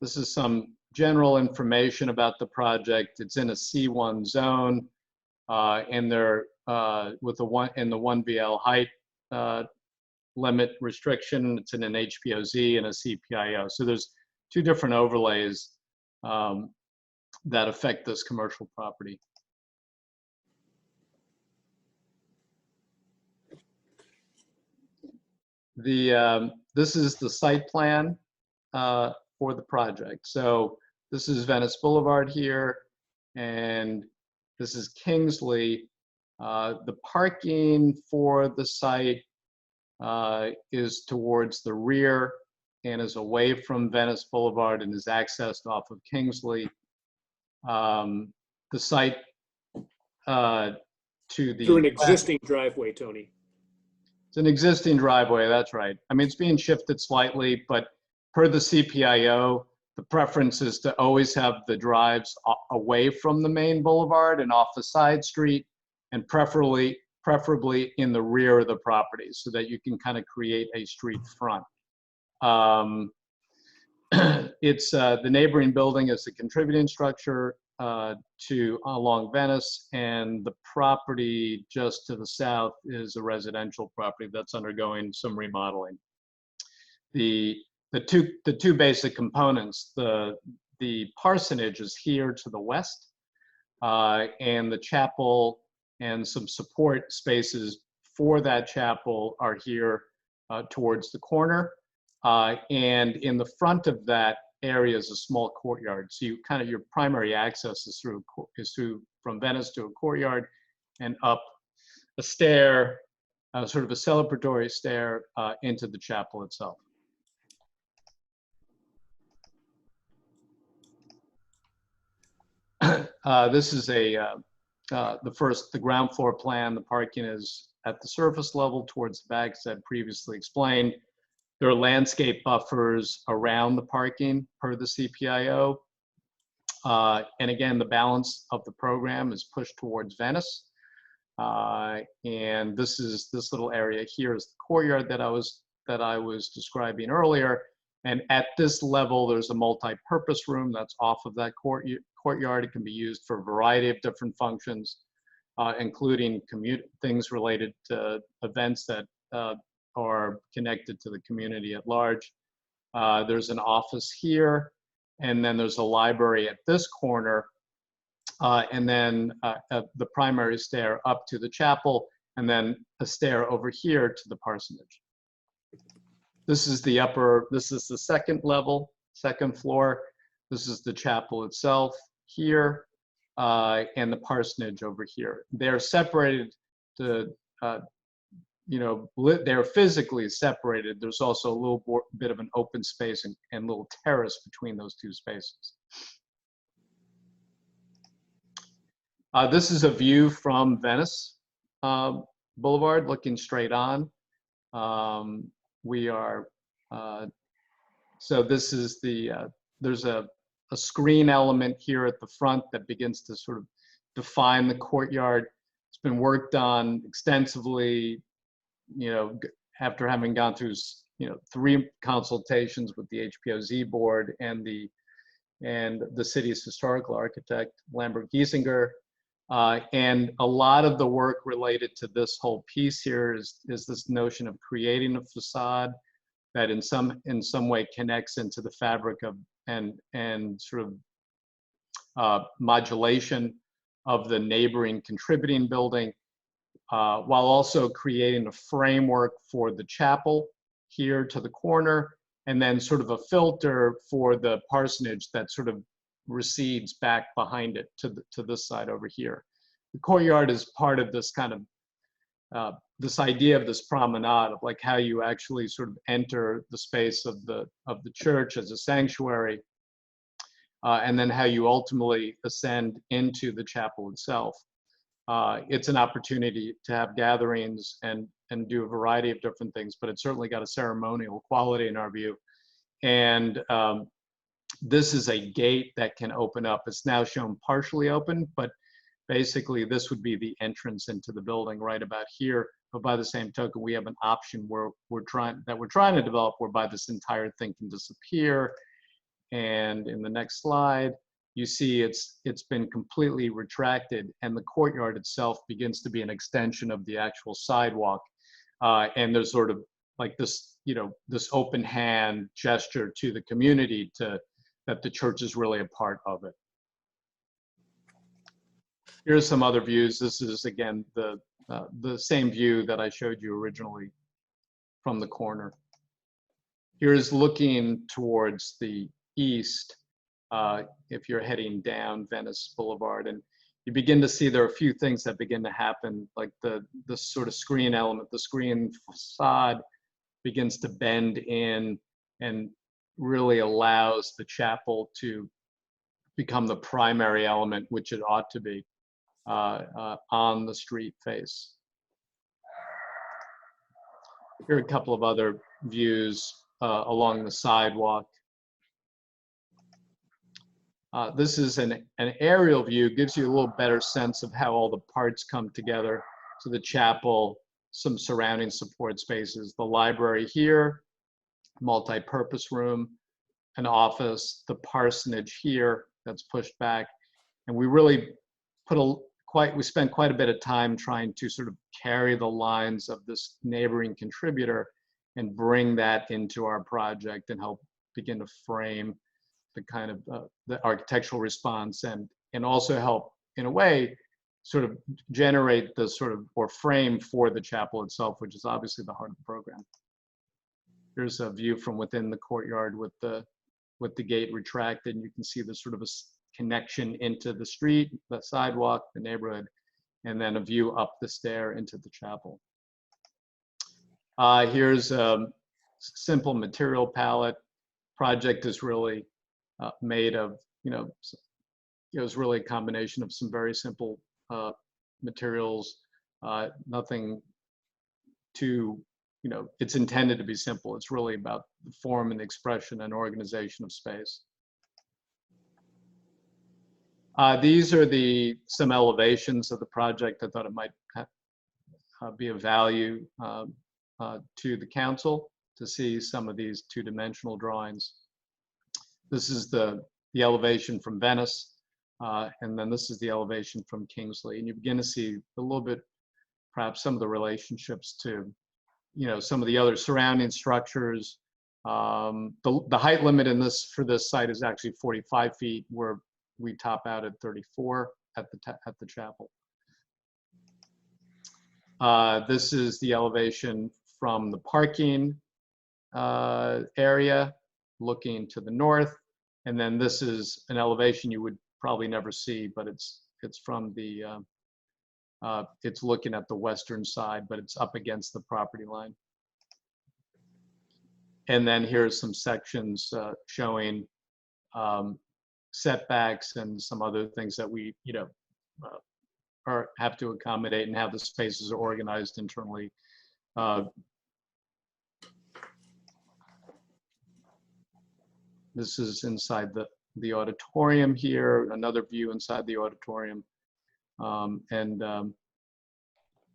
This is some general information about the project. It's in a C1 zone, and they're with the 1 VL height limit restriction. It's in an HPOZ and a CPIO. So there's two different overlays that affect this commercial property. This is the site plan for the project. So this is Venice Boulevard here, and this is Kingsley. The parking for the site is towards the rear and is away from Venice Boulevard and is accessed off of Kingsley. The site to the Through an existing driveway, Tony. It's an existing driveway, that's right. I mean, it's being shifted slightly, but per the CPIO, the preference is to always have the drives away from the main boulevard and off the side street, and preferably in the rear of the property so that you can kind of create a street front. It's the neighboring building is a contributing structure along Venice, and the property just to the south is a residential property that's undergoing some remodeling. The two basic components, the parsonage is here to the west, and the chapel and some support spaces for that chapel are here towards the corner. And in the front of that area is a small courtyard. So you kind of, your primary access is through from Venice to a courtyard and up a stair, sort of a celebratory stair into the chapel itself. This is the ground floor plan. The parking is at the surface level towards the back, as I previously explained. There are landscape buffers around the parking per the CPIO. And again, the balance of the program is pushed towards Venice. And this little area here is the courtyard that I was describing earlier. And at this level, there's a multi-purpose room that's off of that courtyard. It can be used for a variety of different functions, including things related to events that are connected to the community at large. There's an office here, and then there's a library at this corner, and then the primary stair up to the chapel, and then a stair over here to the parsonage. This is the second level, second floor. This is the chapel itself here, and the parsonage over here. They're separated to, they're physically separated. There's also a little bit of an open space and little terrace between those two spaces. This is a view from Venice Boulevard, looking straight on. So this is there's a screen element here at the front that begins to sort of define the courtyard. It's been worked on extensively, after having gone through, 3 consultations with the HPOZ board and the city's historical architect, Lambert Giesinger. And a lot of the work related to this whole piece here is this notion of creating a facade that in some way connects into the fabric of and sort of modulation of the neighboring contributing building, while also creating a framework for the chapel here to the corner, and then sort of a filter for the parsonage that sort of recedes back behind it to this side over here. The courtyard is part of this kind of this idea of this promenade, of like how you actually sort of enter the space of the church as a sanctuary, and then how you ultimately ascend into the chapel itself. It's an opportunity to have gatherings and do a variety of different things, but it's certainly got a ceremonial quality in our view. And this is a gate that can open up. It's now shown partially open, but basically this would be the entrance into the building right about here. But by the same token, we have an option where we're trying to develop whereby this entire thing can disappear. And in the next slide, you see it's been completely retracted, and the courtyard itself begins to be an extension of the actual sidewalk. And there's sort of like this, this open hand gesture to the community that the church is really a part of it. Here's some other views. This is again the same view that I showed you originally from the corner. Here's looking towards the east, if you're heading down Venice Boulevard, and you begin to see there are a few things that begin to happen, like the sort of screen element, the screen facade begins to bend in and really allows the chapel to become the primary element, which it ought to be, on the street face. Here are a couple of other views along the sidewalk. This is an aerial view, gives you a little better sense of how all the parts come together. So the chapel, some surrounding support spaces, the library here, multi-purpose room, an office, the parsonage here that's pushed back. And we really we spent quite a bit of time trying to sort of carry the lines of this neighboring contributor and bring that into our project and help begin to frame the kind of the architectural response and also help in a way sort of generate the sort of or frame for the chapel itself, which is obviously the heart of the program. Here's a view from within the courtyard with the gate retracted, and you can see the sort of a connection into the street, the sidewalk, the neighborhood, and then a view up the stair into the chapel. Here's a simple material palette. Project is really made of, it was really a combination of some very simple materials, nothing too, it's intended to be simple. It's really about the form and expression and organization of space. These are some elevations of the project. I thought it might be of value to the council to see some of these two-dimensional drawings. This is the elevation from Venice, and then this is the elevation from Kingsley. And you begin to see a little bit, perhaps some of the relationships to, some of the other surrounding structures. The height limit for this site is actually 45 feet, where we top out at 34 at the chapel. This is the elevation from the parking area looking to the north, and then this is an elevation you would probably never see, but it's from the it's looking at the western side, but it's up against the property line. And then here's some sections showing setbacks and some other things that we have to accommodate and how the spaces are organized internally. This is inside the auditorium here, another view inside the auditorium, and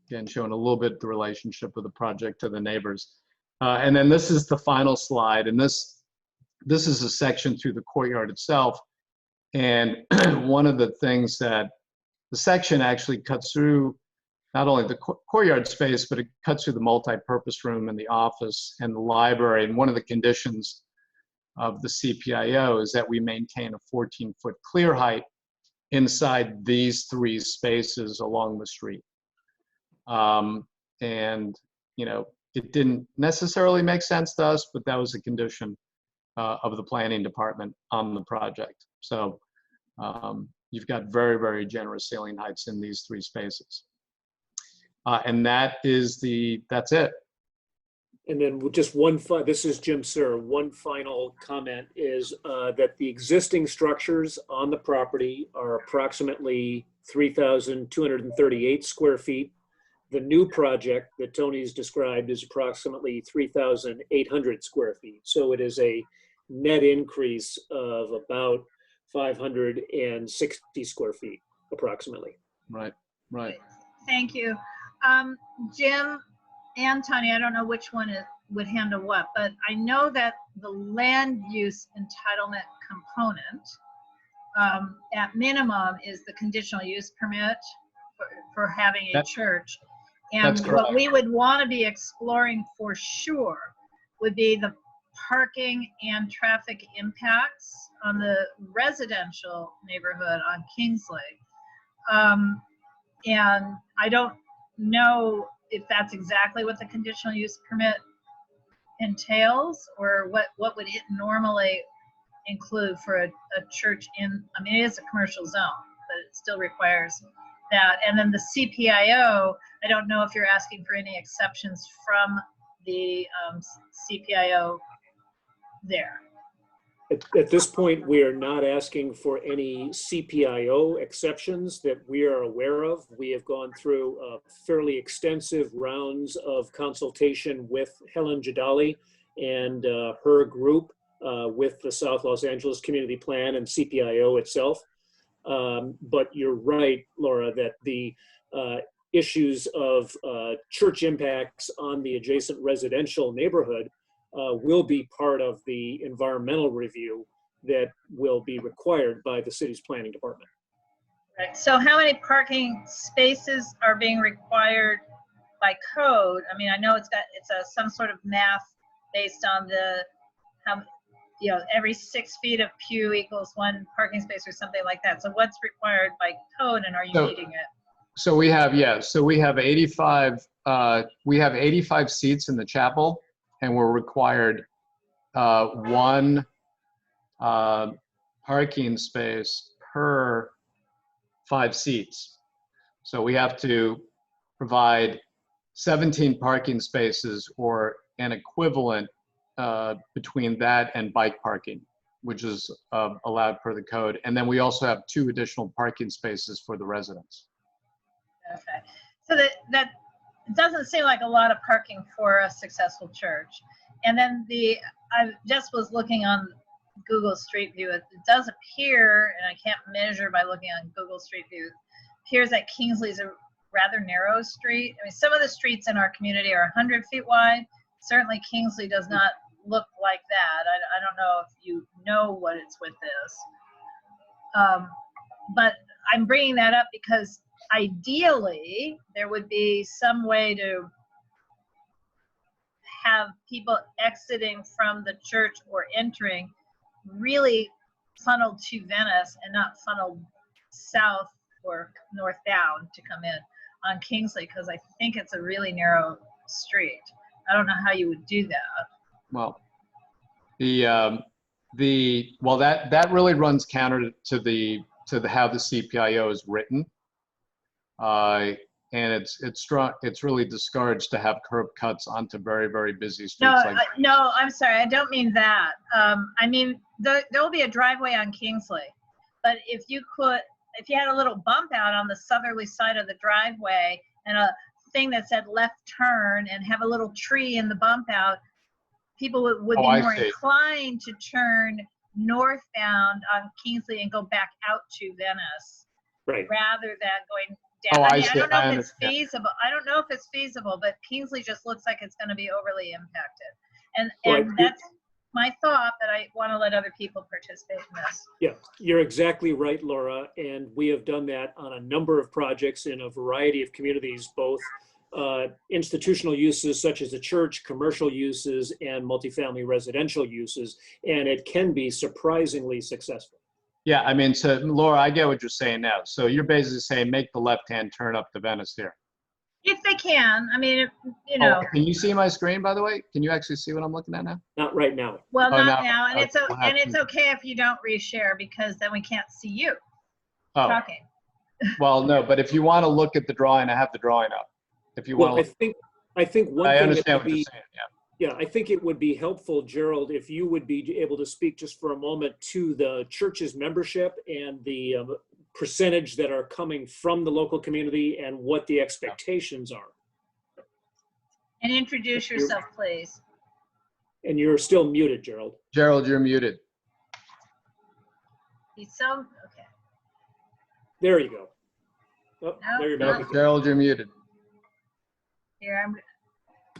again showing a little bit the relationship of the project to the neighbors. And then this is the final slide, and this is a section through the courtyard itself. And one of the things that the section actually cuts through not only the courtyard space, but it cuts through the multi-purpose room and the office and the library. And one of the conditions of the CPIO is that we maintain a 14-foot clear height inside these three spaces along the street. And, it didn't necessarily make sense to us, but that was a condition of the planning department on the project. So you've got very, very generous ceiling heights in these three spaces. And that's it. And then just this is Jim Sir. One final comment is that the existing structures on the property are approximately 3,238 square feet. The new project that Tony's described is approximately 3,800 square feet. So it is a net increase of about 560 square feet, approximately. Right, right. Thank you. Jim and Tony, I don't know which one would handle what, but I know that the land use entitlement component at minimum is the conditional use permit for having a church. And what we would want to be exploring for sure would be the parking and traffic impacts on the residential neighborhood on Kingsley. And I don't know if that's exactly what the conditional use permit entails, or what would it normally include for a church in, I mean, it is a commercial zone, but it still requires that. And then the CPIO, I don't know if you're asking for any exceptions from the CPIO there. At this point, we are not asking for any CPIO exceptions that we are aware of. We have gone through fairly extensive rounds of consultation with Helen Jadali and her group with the South Los Angeles Community Plan and CPIO itself. But you're right, Laura, that the issues of church impacts on the adjacent residential neighborhood will be part of the environmental review that will be required by the city's planning department. Right. So how many parking spaces are being required by code? I mean, I know it's some sort of math based on every 6 feet of pew equals 1 parking space or something like that. So what's required by code, and are you meeting it? So we have 85 seats in the chapel, and we're required 1 parking space per 5 seats. So we have to provide 17 parking spaces or an equivalent between that and bike parking, which is allowed per the code. And then we also have 2 additional parking spaces for the residents. Okay. So that doesn't seem like a lot of parking for a successful church. And then I just was looking on Google Street View. It does appear, and I can't measure by looking on Google Street View, appears that Kingsley is a rather narrow street. I mean, some of the streets in our community are 100 feet wide. Certainly Kingsley does not look like that. I don't know if you know what its width is. But I'm bringing that up because ideally there would be some way to have people exiting from the church or entering really funneled to Venice and not funneled south or northbound to come in on Kingsley, because I think it's a really narrow street. I don't know how you would do that. Well, that really runs counter to how the CPIO is written, and it's really discouraged to have curb cuts onto very, very busy streets. No, I'm sorry, I don't mean that. I mean there will be a driveway on Kingsley, but if you had a little bump out on the southerly side of the driveway and a thing that said left turn and have a little tree in the bump out, people would be more inclined to turn northbound on Kingsley and go back out to Venice, right, rather than going down. I don't know if it's feasible. I don't know if it's feasible, but Kingsley just looks like it's going to be overly impacted. And that's my thought, but I want to let other people participate in this. Yeah, you're exactly right, Laura. And we have done that on a number of projects in a variety of communities, both institutional uses such as a church, commercial uses, and multifamily residential uses. And it can be surprisingly successful. Yeah, I mean, so Laura, I get what you're saying now. So you're basically saying make the left-hand turn up to Venice here. If they can. I mean, know. Oh, can you see my screen, by the way? Can you actually see what I'm looking at now? Not right now. Well, not now. And it's okay if you don't reshare, because then we can't see you talking. Well, no, but if you want to look at the drawing, I have the drawing up. if you Well, want. I think one I thing understand that what would you're be, saying, yeah. yeah, I think it would be helpful, Gerald, if you would be able to speak just for a moment to the church's membership and the percentage that are coming from the local community and what the expectations are. And introduce yourself, please. And you're still muted, Gerald. Gerald, you're muted. He's so, okay. There you go. Oh, No, there you're no. back. Gerald, you're muted. Here,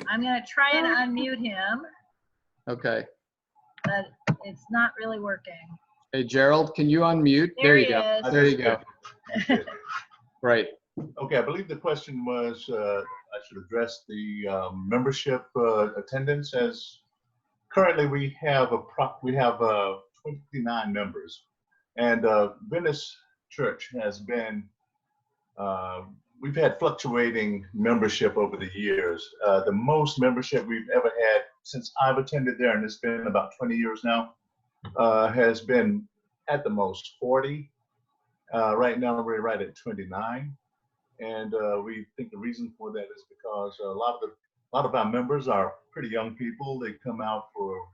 I'm gonna try and unmute him, Okay. but it's not really working. Hey, Gerald, can you unmute? There you he go. is. There you go. Right. Okay, I believe the question was, I should address the membership attendance. As currently we have 29 members, and Venice Church has been, we've had fluctuating membership over the years. The most membership we've ever had since I've attended there, and it's been about 20 years now, has been at the most 40. Right now we're right at 29. And we think the reason for that is because a lot of our members are pretty young people. They come out for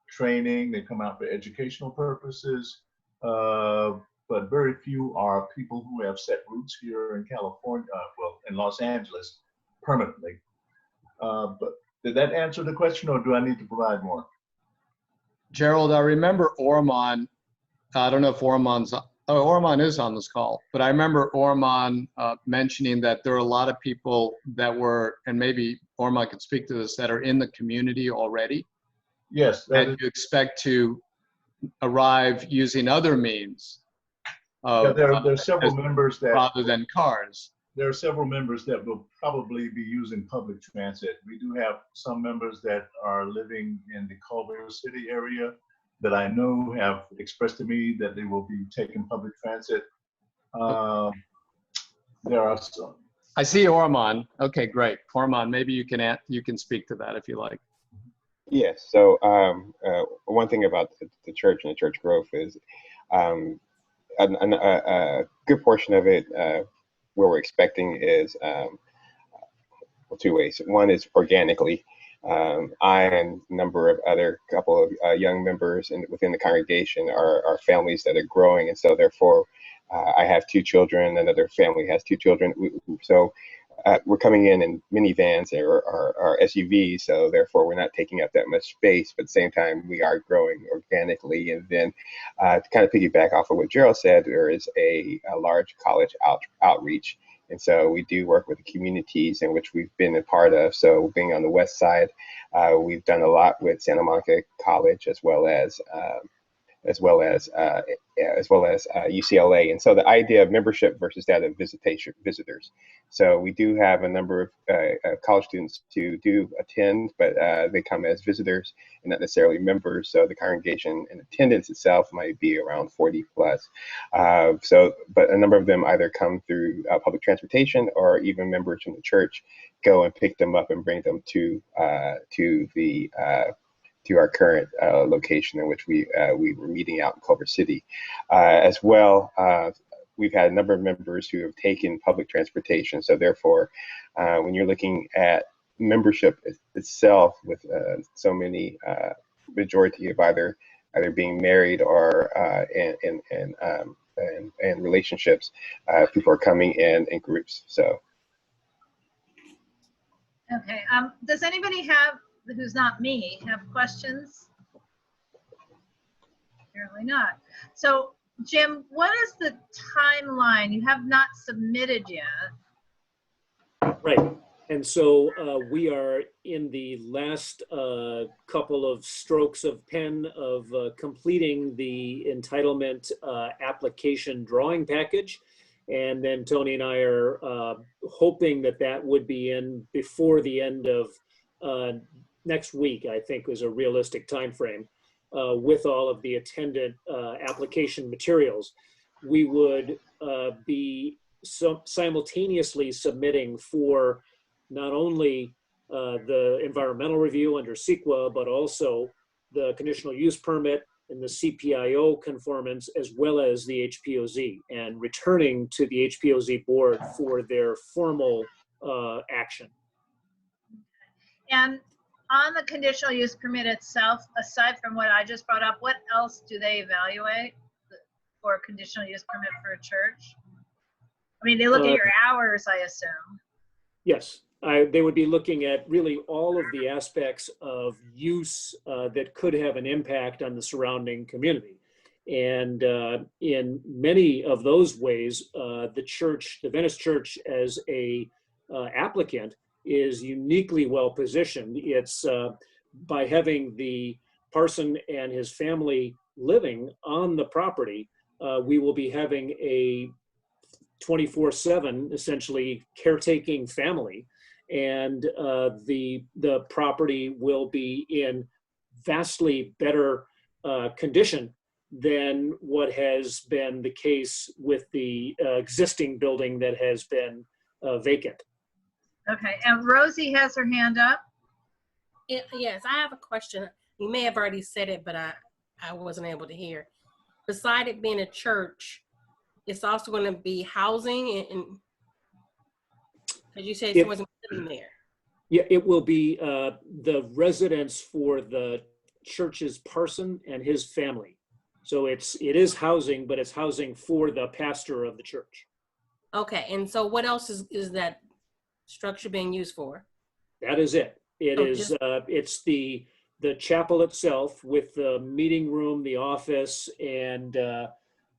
training, they come out for educational purposes, but very few are people who have set roots here in California, well, in Los Angeles, permanently. But did that answer the question, or do I need to provide more? Gerald, I remember Ormond. I don't know if Ormond is on this call, but I remember Ormond mentioning that there are a lot of people that were, and maybe Ormond could speak to this, that are in the community already. Yes. And you expect to arrive using other means of, there are several members that, rather than cars. there are several members that will probably be using public transit. We do have some members that are living in the Culver City area that I know have expressed to me that they will be taking public transit. There are some. I see Ormond. Okay, great. Ormond, maybe you can speak to that if you like. Yes. So one thing about the church and the church growth is a good portion of it where we're expecting is two ways. One is organically. I and a number of other couple of young members within the congregation are families that are growing, and so therefore I have 2 children. Another family has 2 children. So we're coming in minivans or SUVs, so therefore we're not taking up that much space, but at the same time we are growing organically. And then to kind of piggyback off of what Gerald said, there is a large college outreach. And so we do work with the communities in which we've been a part of. So being on the west side, we've done a lot with Santa Monica College as well as UCLA. And so the idea of membership versus that of visitors. So we do have a number of college students who do attend, but they come as visitors and not necessarily members. So the congregation and attendance itself might be around 40 plus. But a number of them either come through public transportation, or even members from the church go and pick them up and bring them to our current location in which we were meeting out in Culver City. As well, we've had a number of members who have taken public transportation. So therefore, when you're looking at membership itself with so many, majority of either being married or in relationships, people are coming in groups. So. Okay, does anybody who's not me have questions? Apparently not. So Jim, what is the timeline? You have not submitted yet. Right. And so we are in the last couple of strokes of pen of completing the entitlement application drawing package. And then Tony and I are hoping that would be in before the end of next week, I think, is a realistic time frame, with all of the attendant application materials. We would be simultaneously submitting for not only the environmental review under CEQA, but also the conditional use permit and the CPIO conformance, as well as the HPOZ, and returning to the HPOZ board for their formal action. on the conditional use permit itself, aside from what I just brought up, what else do they evaluate for a conditional use permit for a church? I mean, they look at your hours, I assume. Yes, they would be looking at really all of the aspects of use that could have an impact on the surrounding community. And in many of those ways, the church, the Venice Church as a applicant is uniquely well positioned. It's by having the parson and his family living on the property, we will be having a 24/7 essentially caretaking family, and the property will be in vastly better condition than what has been the case with the existing building that has been vacant. Okay, and Rosie has her hand up. Yes, I have a question. You may have already said it, but I wasn't able to hear. Beside it being a church, it's also going to be housing, and as you said, someone's living there. Yeah, it will be the residence for the church's parson and his family. So it is housing, but it's housing for the pastor of the church. Okay, and so what else is that structure being used for? That is it. It's the chapel itself with the meeting room, the office, and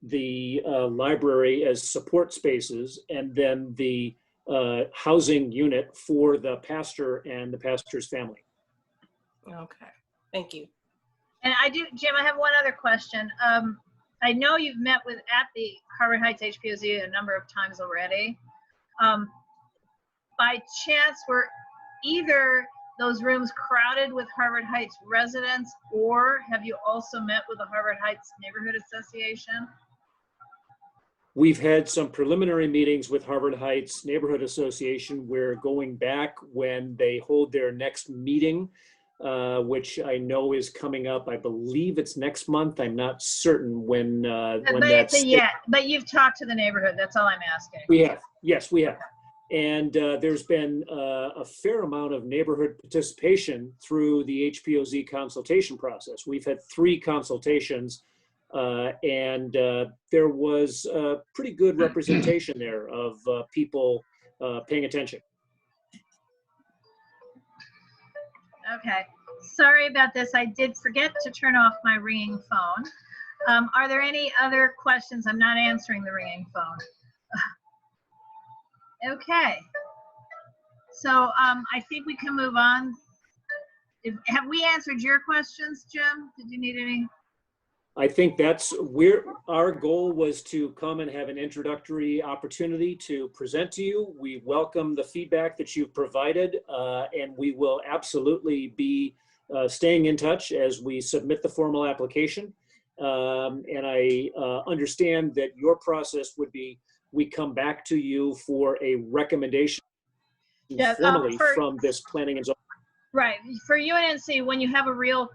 the library as support spaces, and then the housing unit for the pastor and the pastor's family. Okay, thank you. And I do, Jim, I have one other question. I know you've met at the Harvard Heights HPOZ a number of times already. By chance, were either those rooms crowded with Harvard Heights residents, or have you also met with the Harvard Heights Neighborhood Association? We've had some preliminary meetings with Harvard Heights Neighborhood Association. We're going back when they hold their next meeting, which I know is coming up. I believe it's next month. I'm not certain when that's. Yeah, but you've talked to the neighborhood. That's all I'm asking. We have. Yes, we have. And there's been a fair amount of neighborhood participation through the HPOZ consultation process. We've had 3 consultations, and there was a pretty good representation there of people paying attention. Okay, sorry about this. I did forget to turn off my ringing phone. Are there any other questions? I'm not answering the ringing phone. Okay, so I think we can move on. Have we answered your questions, Jim? Did you need any? I think that's our goal was to come and have an introductory opportunity to present to you. We welcome the feedback that you've provided, and we will absolutely be staying in touch as we submit the formal application. And I understand that your process would be we come back to you for a recommendation formally from this planning and zoning. Right, for UNC, when you have a real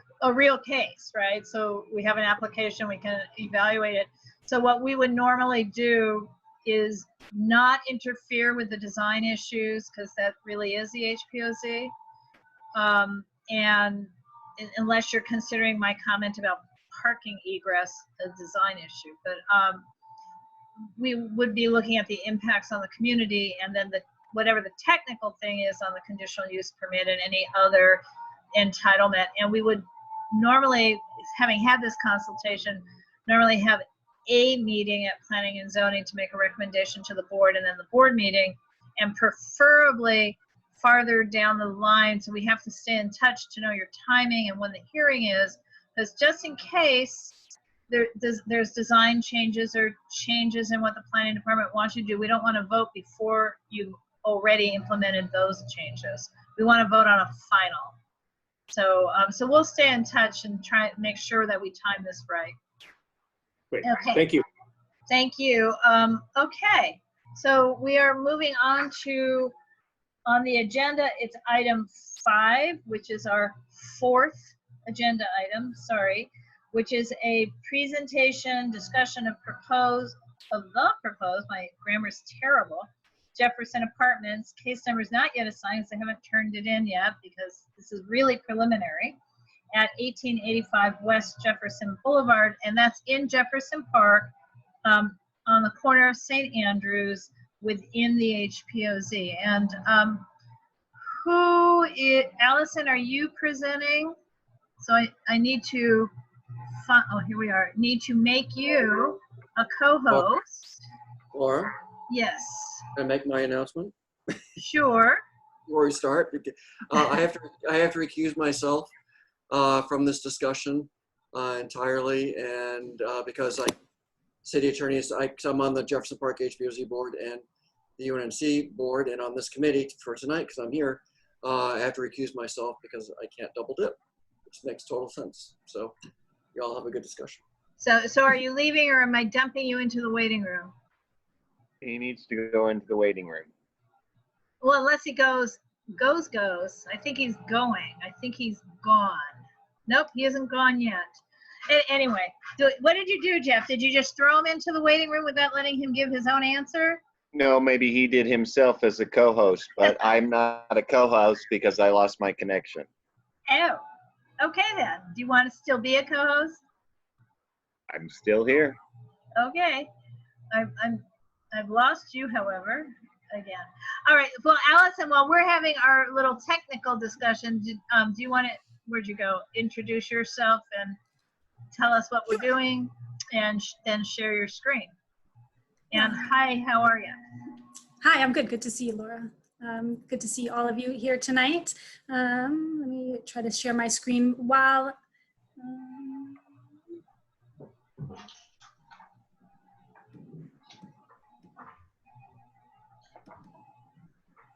case, right? So we have an application, we can evaluate it. So what we would normally do is not interfere with the design issues, because that really is the HPOZ. And unless you're considering my comment about parking egress a design issue, but we would be looking at the impacts on the community, and then whatever the technical thing is on the conditional use permit and any other entitlement. And we would normally, having had this consultation, normally have a meeting at planning and zoning to make a recommendation to the board, and then the board meeting, and preferably farther down the line. So we have to stay in touch to know your timing and when the hearing is, because just in case there's design changes or changes in what the planning department wants you to do, we don't want to vote before you've already implemented those changes. We want to vote on a final. So so we'll stay in touch and try to make sure that we time this right. Great. Okay. Thank you. Thank you. Okay, so we are moving on to, on the agenda, it's item 5, which is our 4th agenda item, which is a presentation, discussion of the proposed, my grammar's terrible, Jefferson Apartments. Case number is not yet assigned, so I haven't turned it in yet because this is really preliminary, at 1885 West Jefferson Boulevard, and that's in Jefferson Park, on the corner of St. Andrews within the HPOZ. And Allison, are you presenting? So I need to find, oh, here we are. Need to make you a co-host. Laura, Yes. can I make my announcement Sure. before we start? I have to recuse myself from this discussion entirely, and because city attorneys, I'm on the Jefferson Park HPOZ board and the UNC board, and on this committee for tonight, because I'm here, I have to recuse myself because I can't double dip, which makes total sense. So y'all have a good discussion. So are you leaving, or am I dumping you into the waiting room? He needs to go into the waiting room. Well, unless he goes. I think he's going. I think he's gone. Nope, he isn't gone yet. Anyway, what did you do, Jeff? Did you just throw him into the waiting room without letting him give his own answer? No, maybe he did himself as a co-host, but I'm not a co-host because I lost my connection. Oh, okay then. Do you want to still be a co-host? I'm still here. Okay. I've lost you, however, again. All right. Well, Allison, while we're having our little technical discussion, do you want to, where'd you go? Introduce yourself and tell us what we're doing, and then share your screen. And hi, how are you? Hi, I'm good. Good to see you, Laura. Good to see all of you here tonight. Let me try to share my screen while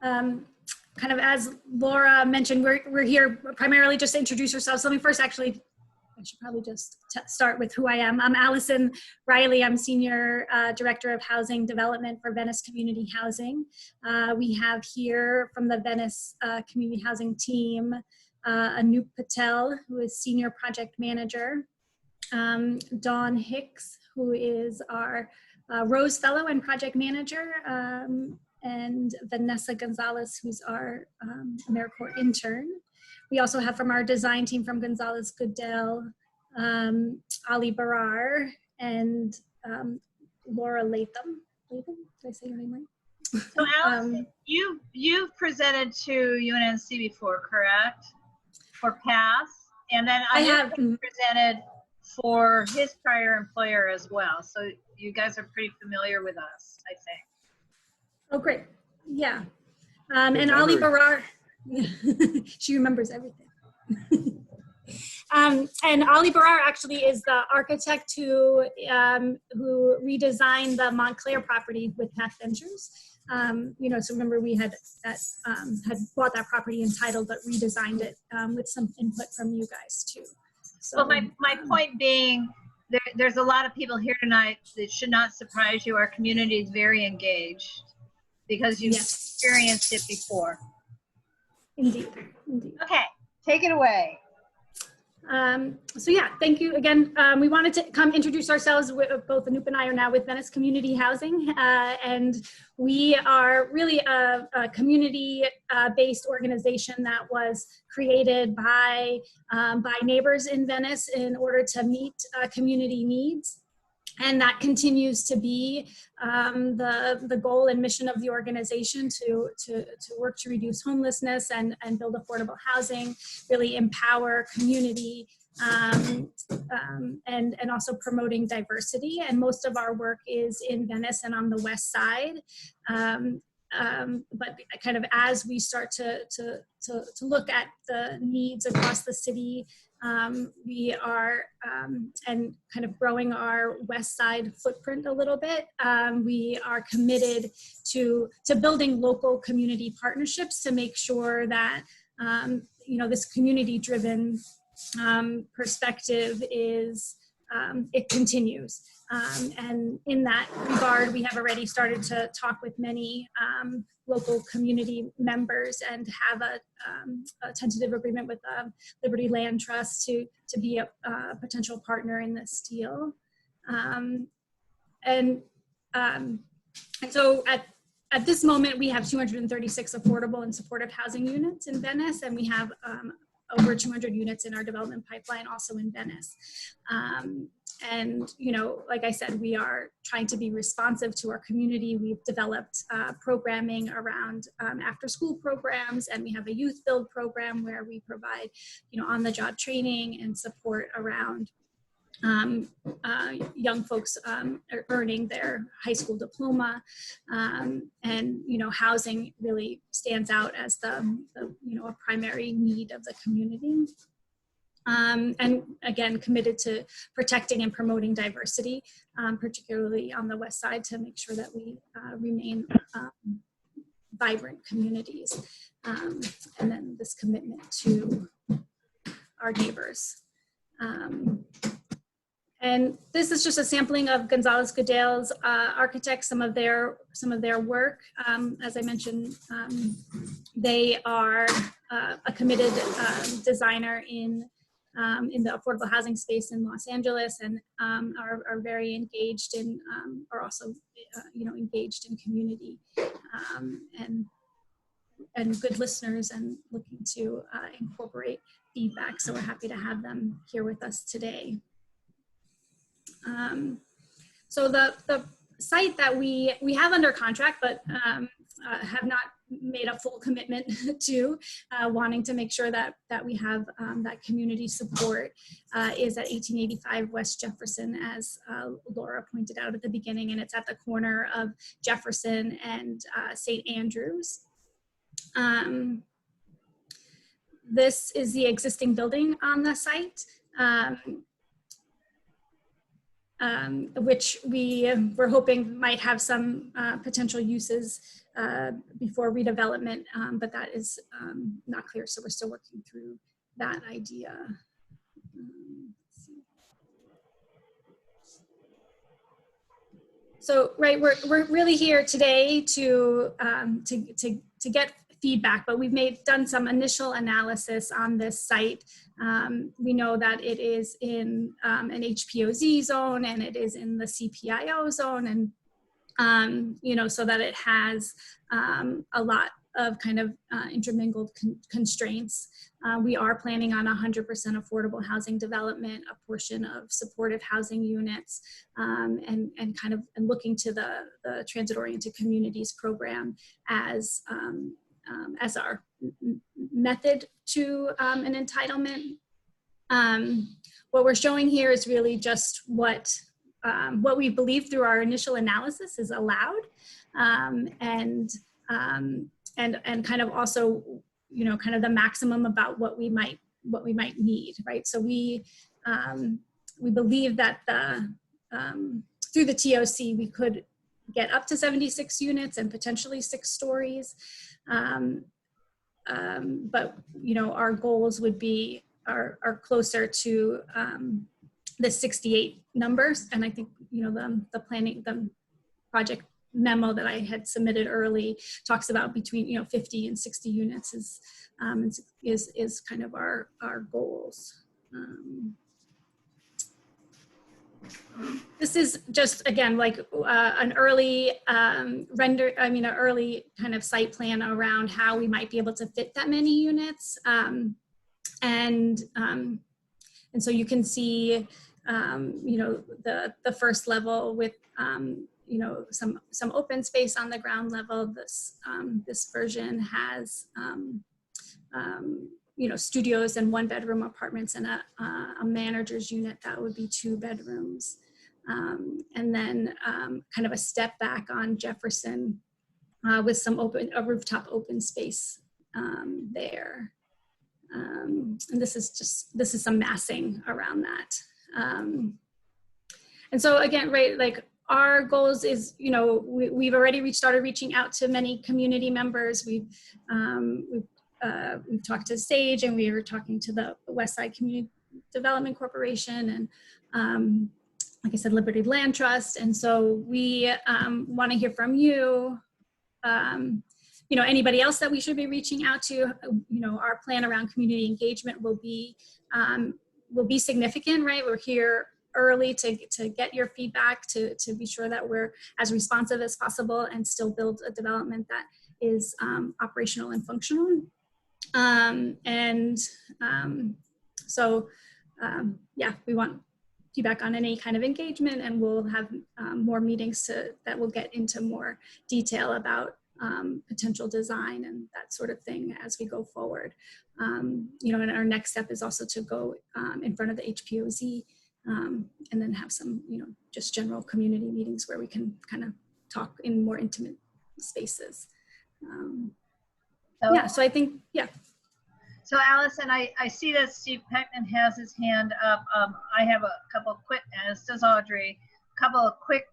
kind of as Laura mentioned, we're here primarily just to introduce ourselves. Let me first actually, I should probably just start with who I am. I'm Allison Riley. I'm Senior Director of Housing Development for Venice Community Housing. We have here from the Venice Community Housing team, Anoop Patel, who is Senior Project Manager, Dawn Hicks, who is our Rose Fellow and Project Manager, and Vanessa Gonzalez, who's our AmeriCorps intern. We also have from our design team from Gonzalez Goodell, Ali Barar, and Laura Latham. Did I say your name right? So Allison, you've presented to UNC before, correct? For PASS, and then I have presented for his prior employer as well. So you guys are pretty familiar with us, I think. Oh, great. Yeah. And Ali Barar, she remembers everything. And Ali Barar actually is the architect who redesigned the Montclair property with Path Ventures. So remember we had bought that property entitled, but redesigned it with some input from you guys too. So, well, my point being, there's a lot of people here tonight that should not surprise you. Our community is very engaged because you've experienced it before. Indeed, indeed. Okay, take it away. So yeah, thank you again. We wanted to come introduce ourselves. Both Anoop and I are now with Venice Community Housing, and we are really a community-based organization that was created by neighbors in Venice in order to meet community needs. And that continues to be the goal and mission of the organization to work to reduce homelessness and build affordable housing, really empower community, and also promoting diversity. And most of our work is in Venice and on the west side. But kind of as we start to look at the needs across the city, we are and kind of growing our west side footprint a little bit. We are committed to building local community partnerships to make sure that this community-driven perspective is it continues. And in that regard, we have already started to talk with many local community members and have a tentative agreement with Liberty Land Trust to be a potential partner in this deal. And so At this moment, we have 236 affordable and supportive housing units in Venice, and we have over 200 units in our development pipeline also in Venice. And, you know, like I said, we are trying to be responsive to our community. We've developed programming around after school programs, and we have a youth build program where we provide, you know, on-the-job training and support around young folks earning their high school diploma. And, you know, housing really stands out as the you know, a primary need of the community. And again, committed to protecting and promoting diversity, particularly on the West Side, to make sure that we remain vibrant communities. And then this commitment to our neighbors. And this is just a sampling of Gonzalez Goodale's architects, some of their work. As I mentioned, they are a committed designer in the affordable housing space in Los Angeles, and are very engaged in, are also, you know, engaged in community, and good listeners and looking to incorporate feedback. So we're happy to have them here with us today. So the site that we have under contract, but have not made a full commitment to, wanting to make sure that we have that community support, is at 1885 West Jefferson, as Laura pointed out at the beginning, and it's at the corner of Jefferson and St. Andrews. This is the existing building on the site, which we're hoping might have some potential uses before redevelopment, but that is not clear, so we're still working through that idea. So, right, we're really here today to get feedback, but we've done some initial analysis on this site. We know that it is in an HPOZ zone, and it is in the CPIO zone, and you know, so that it has a lot of kind of intermingled constraints. We are planning on 100% affordable housing development, a portion of supportive housing units, and kind of looking to the transit-oriented communities program as our method to an entitlement. What we're showing here is really just what we believe through our initial analysis is allowed, and kind of also, you know, kind of the maximum about what we might need, right? So we believe that through the TOC we could get up to 76 units and potentially 6 stories. But, you know, our goals would be are closer to the 68 numbers. And I think, you know, the project memo that I had submitted early talks about between, you know, 50 and 60 units is kind of our goals. This is just, again, like an early an early kind of site plan around how we might be able to fit that many units. And so you can see, you know, the first level with, you know, some open space on the ground level. This version has, you know, studios and 1-bedroom apartments and a manager's unit that would be 2 bedrooms. And then kind of a step back on Jefferson with some a rooftop open space there. And this is some massing around that. And so again, right, like our goals is, you know, we've already started reaching out to many community members. We've talked to Sage, and we were talking to the West Side Community Development Corporation, and like I said, Liberty Land Trust. And so we want to hear from you. You know, anybody else that we should be reaching out to. You know, our plan around community engagement will be significant, right? We're here early to get your feedback, to be sure that we're as responsive as possible and still build a development that is operational and functional. Yeah, we want feedback on any kind of engagement, and we'll have more meetings that will get into more detail about potential design and that sort of thing as we go forward. And our next step is also to go in front of the HPOZ and then have some, just general community meetings where we can kind of talk in more intimate spaces. So I think, yeah. So Allison, I see that Steve Peckman has his hand up. I have a couple of quick, as does Audrey, a couple of quick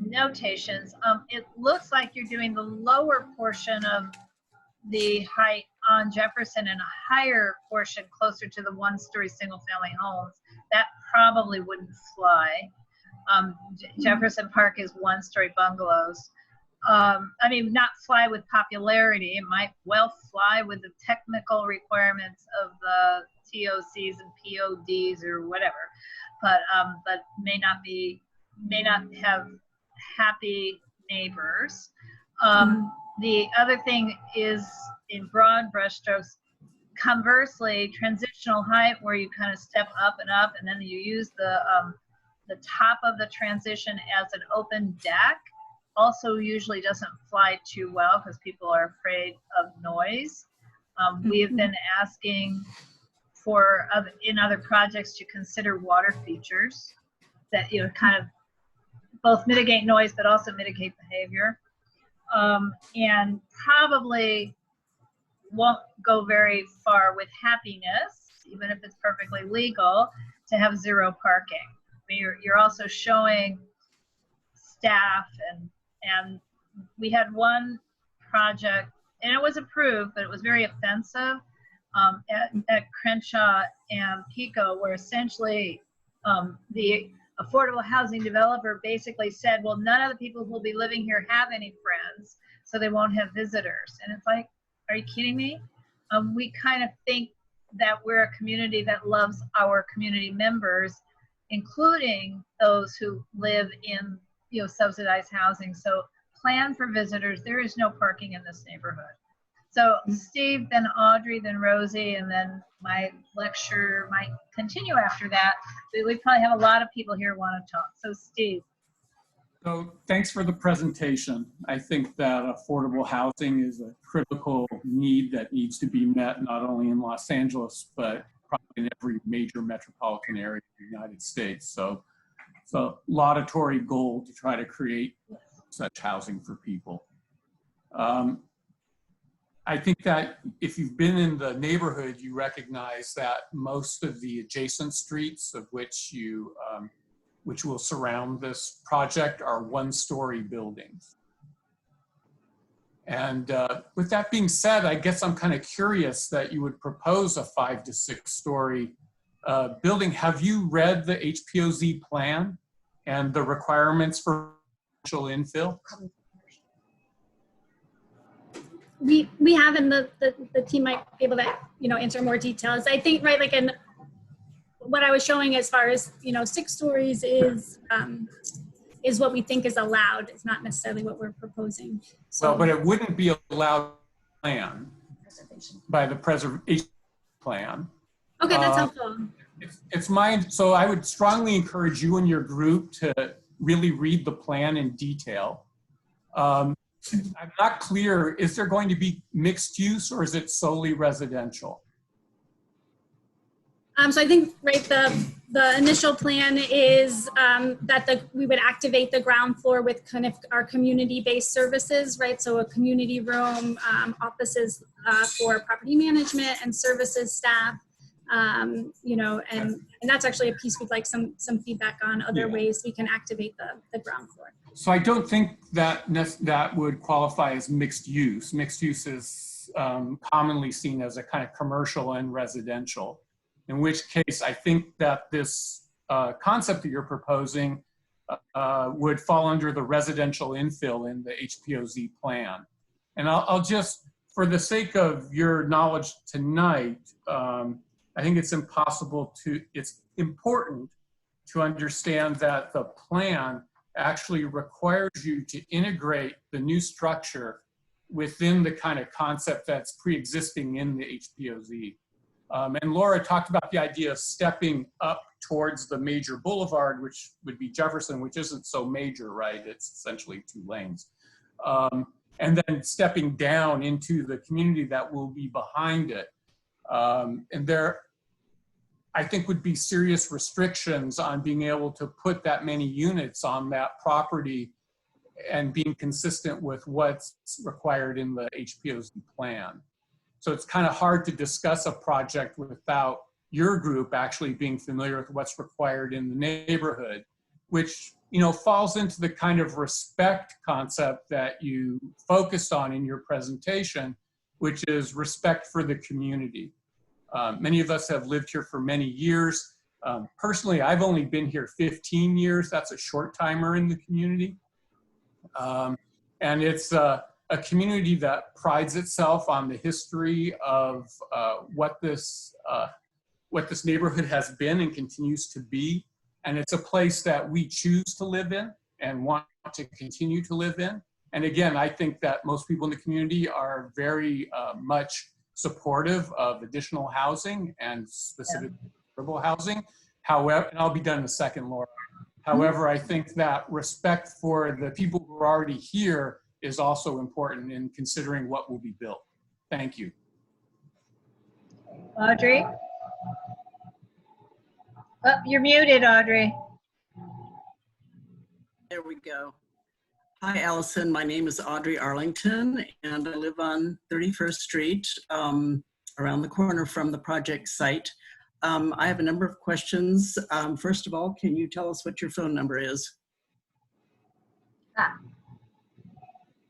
notations. It looks like you're doing the lower portion of the height on Jefferson and a higher portion closer to the one-story single-family homes. That probably wouldn't fly. Jefferson Park is one-story bungalows. I mean, not fly with popularity. It might well fly with the technical requirements of the TOCs and PODs or whatever, but may not have happy neighbors. The other thing is, in broad brushstrokes, conversely, transitional height, where you kind of step up, and then you use the top of the transition as an open deck, also usually doesn't fly too well because people are afraid of noise. We have been asking for in other projects to consider water features that kind of both mitigate noise but also mitigate behavior, and probably won't go very far with happiness, even if it's perfectly legal, to have zero parking. I mean, you're also showing staff, and we had one project, and it was approved, but it was very offensive at Crenshaw and Pico, where essentially the affordable housing developer basically said, well, none of the people who will be living here have any friends, so they won't have visitors. And it's like, are you kidding me? We kind of think that we're a community that loves our community members, including those who live in subsidized housing. So plan for visitors. There is no parking in this neighborhood. So Steve, then Audrey, then Rosie, and then my lecture might continue after that. We probably have a lot of people here who want to talk. So Steve. So thanks for the presentation. I think that affordable housing is a critical need that needs to be met not only in Los Angeles, but probably in every major metropolitan area in the United States. So it's a laudatory goal to try to create such housing for people. I think that if you've been in the neighborhood, you recognize that most of the adjacent streets of which which will surround this project are one-story buildings. And with that being said, I guess I'm kind of curious that you would propose a 5 to 6 story building. Have you read the HPOZ plan and the requirements for commercial infill? We have, and the team might be able to answer more details. I think, right, like in what I was showing as far as 6 stories is what we think is allowed. It's not necessarily what we're proposing. So, well, but it wouldn't be allowed plan by the preservation plan. Okay, that's helpful. It's mine. So I would strongly encourage you and your group to really read the plan in detail. I'm not clear, is there going to be mixed use or is it solely residential? So I think, right, the initial plan is that we would activate the ground floor with kind of our community-based services, right? So a community room, offices for property management and services staff, and that's actually a piece we'd like some feedback on, other ways we can activate the ground floor. So I don't think that would qualify as mixed use. Mixed use is commonly seen as a kind of commercial and residential, in which case I think that this concept that you're proposing would fall under the residential infill in the HPOZ plan. And I'll just, for the sake of your knowledge tonight, I think it's important to understand that the plan actually requires you to integrate the new structure within the kind of concept that's pre-existing in the HPOZ. And Laura talked about the idea of stepping up towards the major boulevard, which would be Jefferson, which isn't so major, right? It's essentially 2 lanes. And then stepping down into the community that will be behind it. And there, I think, would be serious restrictions on being able to put that many units on that property and being consistent with what's required in the HPOZ plan. So it's kind of hard to discuss a project without your group actually being familiar with what's required in the neighborhood, which, you know, falls into the kind of respect concept that you focused on in your presentation, which is respect for the community. Many of us have lived here for many years. Personally, I've only been here 15 years. That's a short timer in the community. And it's a community that prides itself on the history of what this neighborhood has been and continues to be. And it's a place that we choose to live in and want to continue to live in. And again, I think that most people in the community are very much supportive of additional housing and specifically affordable housing. However, and I'll be done in a second, Laura. However, I think that respect for the people who are already here is also important in considering what will be built. Thank you. Audrey? Oh, you're muted, Audrey. There we go. Hi, Allison. My name is Audrey Arlington, and I live on 31st Street, around the corner from the project site. I have a number of questions. First of all, can you tell us what your phone number is?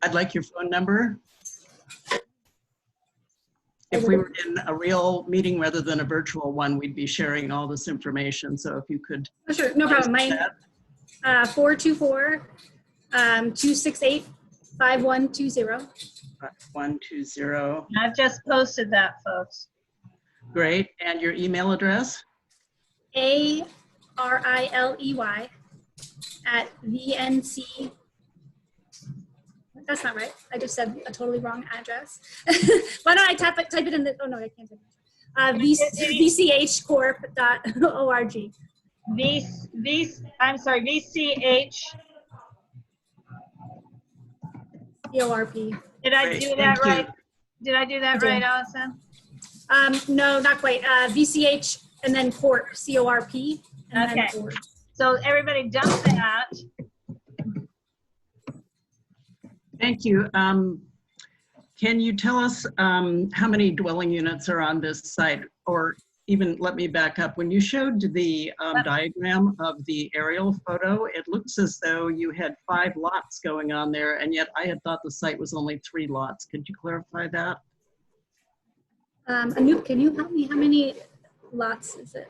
I'd like your phone number. If we were in a real meeting rather than a virtual one, we'd be sharing all this information. So if you could. Oh, sure, no problem. Mine 424-268-5120. 120. I've just posted that, folks. Great. And your email address? ARILEY@VNC. That's not right. I just said a totally wrong address. Why don't I type it in the, oh no, I can't type it. VCHcorp.org. I'm sorry, VCH. CORP. Did I do that right? Did I do that right, Allison? No, not quite. VCH and then Corp, CORP. And okay. Then org. So everybody dump that. Thank you. Can you tell us how many dwelling units are on this site? Or even let me back up. When you showed the diagram of the aerial photo, it looks as though you had 5 lots going on there, and yet I had thought the site was only 3 lots. Could you clarify that? Anoop, can you help me? How many lots is it?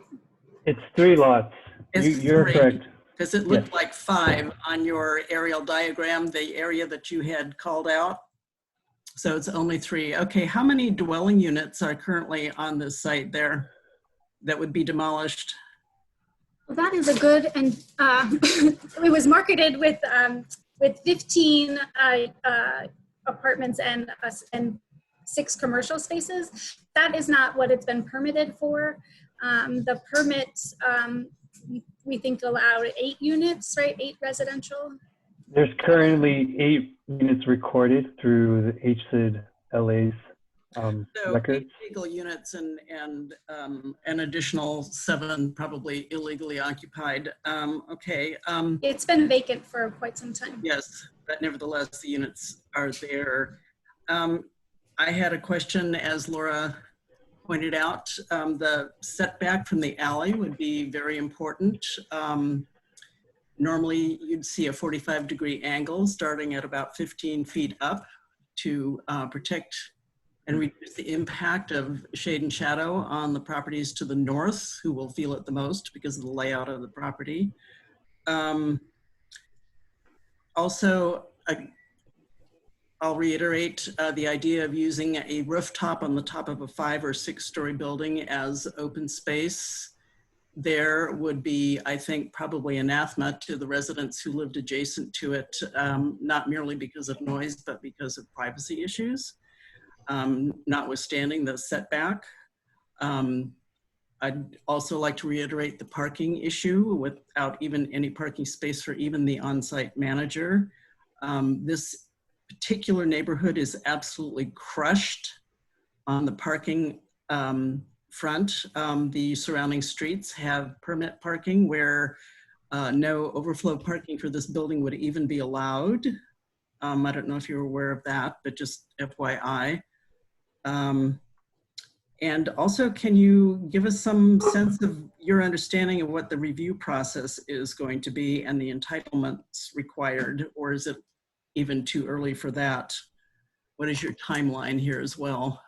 It's 3 lots. You're correct. Because it looked like 5 on your aerial diagram, the area that you had called out. So it's only 3. Okay, how many dwelling units are currently on this site there that would be demolished? Well, that is a good, and it was marketed with 15 apartments and 6 commercial spaces. That is not what it's been permitted for. The permits, we think allowed 8 units, right? 8 residential. There's currently 8 units recorded through the HCID LA's records. 8 legal units and an additional 7 probably illegally occupied. Okay. It's been vacant for quite some time. Yes, but nevertheless, the units are there. I had a question, as Laura pointed out. The setback from the alley would be very important. Normally, you'd see a 45-degree angle starting at about 15 feet up to protect and reduce the impact of shade and shadow on the properties to the north, who will feel it the most because of the layout of the property. Also, I'll reiterate the idea of using a rooftop on the top of a 5- or 6-story building as open space. there would be, I think, probably anathema to the residents who lived adjacent to it, not merely because of noise, but because of privacy issues, notwithstanding the setback. I'd also like to reiterate the parking issue without even any parking space for even the on-site manager. This particular neighborhood is absolutely crushed on the parking front. The surrounding streets have permit parking where no overflow parking for this building would even be allowed. I don't know if you're aware of that, but just FYI. And also, can you give us some sense of your understanding of what the review process is going to be and the entitlements required, or is it even too early for that? What is your timeline here as well?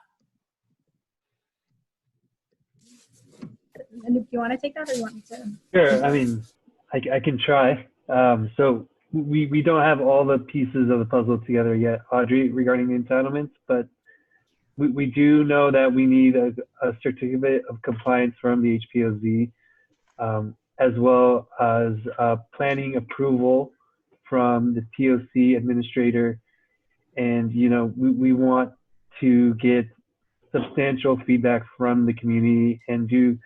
And if you want to take that, or you want me to? Sure. I mean, I can try. So we don't have all the pieces of the puzzle together yet, Audrey, regarding the entitlements, but we do know that we need a certificate of compliance from the HPOZ, as well as planning approval from the TOC administrator. And, you know, we want to get substantial feedback from the community and do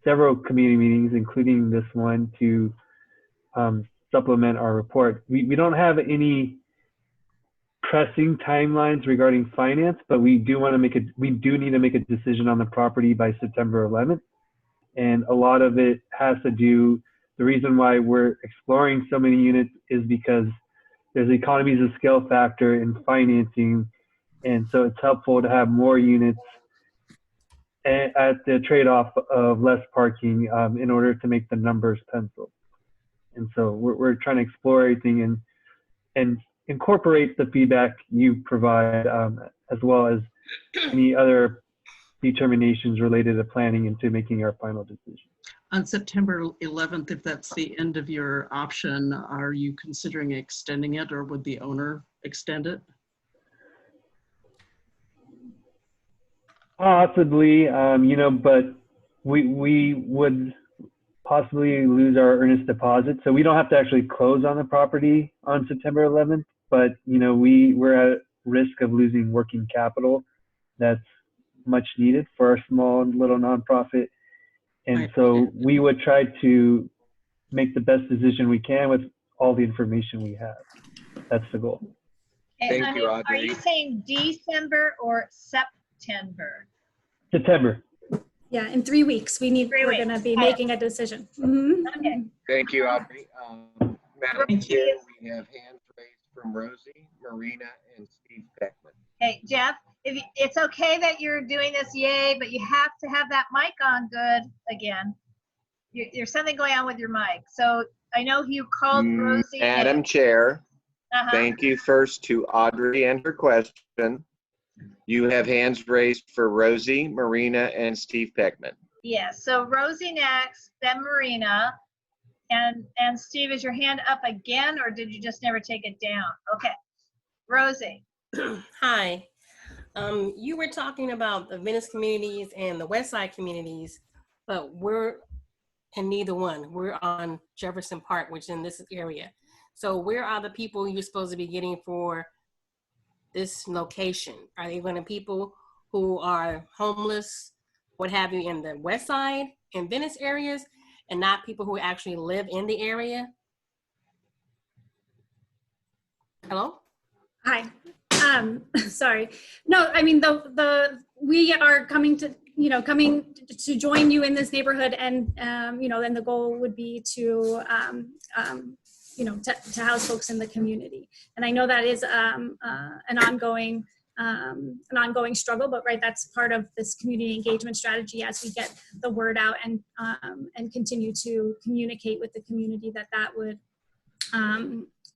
several community meetings, including this one, to supplement our report. We don't have any pressing timelines regarding finance, but we do need to make a decision on the property by September 11th. And a lot of it has to do, the reason why we're exploring so many units is because there's economies of scale factor in financing. And so it's helpful to have more units at the trade-off of less parking in order to make the numbers pencil. And so we're trying to explore everything and incorporate the feedback you provide, as well as any other determinations related to planning into making our final decision. On September 11th, if that's the end of your option, are you considering extending it, or would the owner extend it? Possibly, you know, but we would possibly lose our earnest deposit. So we don't have to actually close on the property on September 11th, but, you know, we're at risk of losing working capital that's much needed for our small little nonprofit. And so we would try to make the best decision we can with all the information we have. That's the goal. Okay, Thank you, Audrey. are you saying December or September? September. Yeah, in 3 weeks, we're going to be making a decision. Okay. Thank you, Audrey. Madam Chair, we have hands raised from Rosie, Marina, and Steve Beckman. Hey, Jeff, it's okay that you're doing this, yay, but you have to have that mic on good again. There's something going on with your mic. So I know you called Rosie. Madam Chair, thank you first to Audrey and her question. You have hands raised for Rosie, Marina, and Steve Peckman. Yes, so Rosie next, then Marina. And Steve, is your hand up again, or did you just never take it down? Okay, Rosie. Hi. You were talking about the Venice communities and the West Side communities, but we're in neither one. We're on Jefferson Park, which is in this area. So where are the people you're supposed to be getting for this location? Are they going to people who are homeless, what have you, in the West Side and Venice areas, and not people who actually live in the area? Hello? Hi. Sorry. No, I mean, we are coming to join you in this neighborhood, and you know, then the goal would be to you know, to house folks in the community. And I know that is an ongoing struggle, but right, that's part of this community engagement strategy as we get the word out and continue to communicate with the community that would,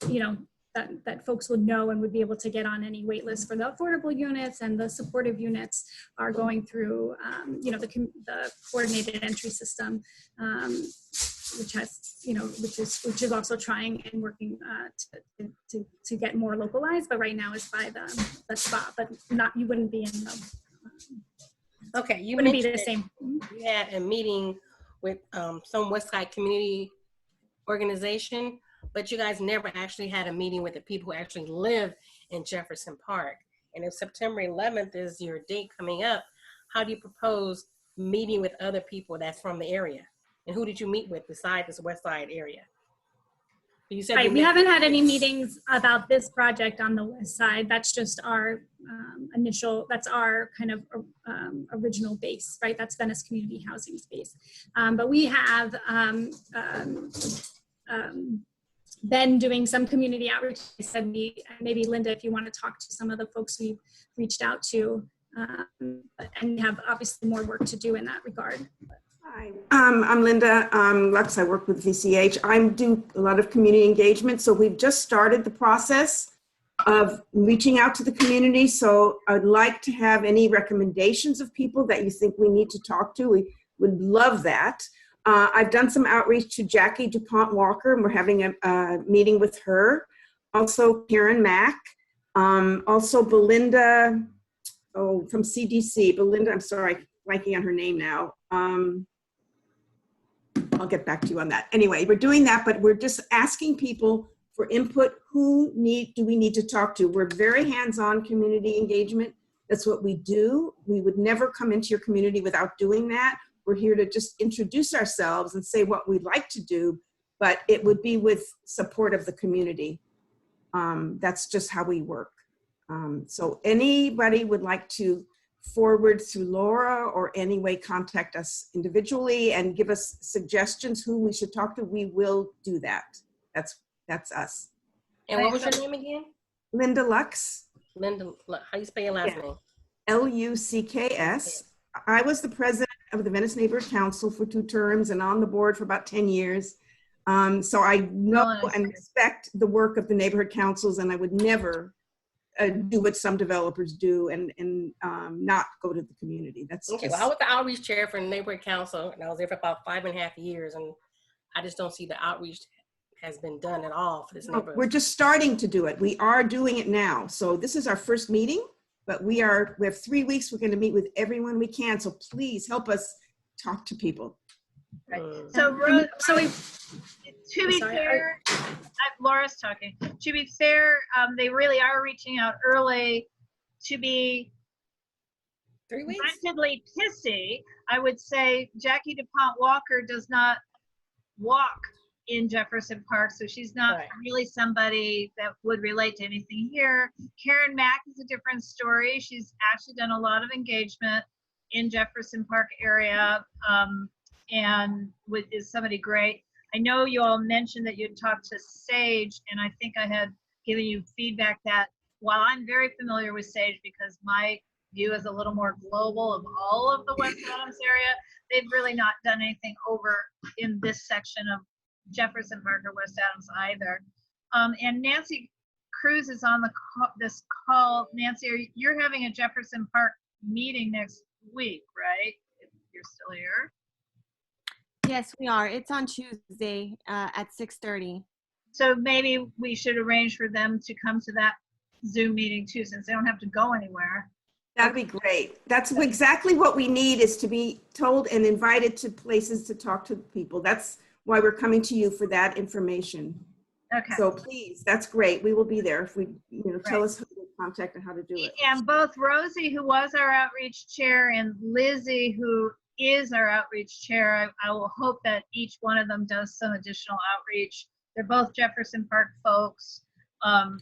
you know, that folks would know and would be able to get on any wait list for the affordable units, and the supportive units are going through, you know, the coordinated entry system, which has, you know, which is also trying and working to get more localized, but right now is by the spot, but not, you wouldn't be in the, okay, you wouldn't be the same. You had a meeting with some Westside community organization, but you guys never actually had a meeting with the people who actually live in Jefferson Park. And if September 11th is your date coming up, how do you propose meeting with other people that's from the area? And who did you meet with besides this Westside area? You said right, we haven't had any meetings about this project on the west side. That's just our that's our kind of original base, right? That's Venice Community Housing Space. But we have been doing some community outreach. I said maybe Linda, if you want to talk to some of the folks we've reached out to, and have obviously more work to do in that regard. Hi, I'm Linda Lux. I work with VCH. I do a lot of community engagement. So we've just started the process of reaching out to the community. So I'd like to have any recommendations of people that you think we need to talk to. We would love that. I've done some outreach to Jackie DuPont Walker, and we're having a meeting with her. Also Karen Mack. Also Belinda, from CDC. Belinda, I'm sorry, blanking on her name now. I'll get back to you on that. Anyway, we're doing that, but we're just asking people for input. Who do we need to talk to? We're very hands-on community engagement. That's what we do. We would never come into your community without doing that. We're here to just introduce ourselves and say what we'd like to do, but it would be with support of the community. That's just how we work. So anybody would like to forward through Laura or any way contact us individually and give us suggestions who we should talk to, we will do that. That's us. And what was your name again? Linda Lux. Linda, how you spell your last name? Lucks. I was the president of the Venice Neighborhood Council for 2 terms and on the board for about 10 years. So I know and respect the work of the neighborhood councils, and I would never do what some developers do and not go to the community. That's okay. Well, I was the outreach chair for the neighborhood council, and I was there for about 5.5 years, and I just don't see the outreach has been done at all for this neighborhood. We're just starting to do it. We are doing it now. So this is our first meeting, but we have 3 weeks. We're going to meet with everyone we can. So please help us talk to people. Right. So, to be fair, Laura's talking. To be fair, they really are reaching out early. To be 3 weeks? Relatively pissy, I would say Jackie DuPont Walker does not walk in Jefferson Park, so she's not really somebody that would relate to anything here. Karen Mack is a different story. She's actually done a lot of engagement in Jefferson Park area, and is somebody great. I know you all mentioned that you'd talked to Sage, and I think I had given you feedback that while I'm very familiar with Sage because my view is a little more global of all of the West Adams area, they've really not done anything over in this section of Jefferson Park or West Adams either. And Nancy Cruz is on this call. Nancy, you're having a Jefferson Park meeting next week, right? If you're still here. Yes, we are. It's on Tuesday at 6:30. So maybe we should arrange for them to come to that Zoom meeting too, since they don't have to go anywhere. That'd be great. That's exactly what we need, is to be told and invited to places to talk to people. That's why we're coming to you for that information. Okay. So please, that's great. We will be there if we, tell us who to contact and how to do it. And both Rosie, who was our outreach chair, and Lizzie, who is our outreach chair, I will hope that each one of them does some additional outreach. They're both Jefferson Park folks.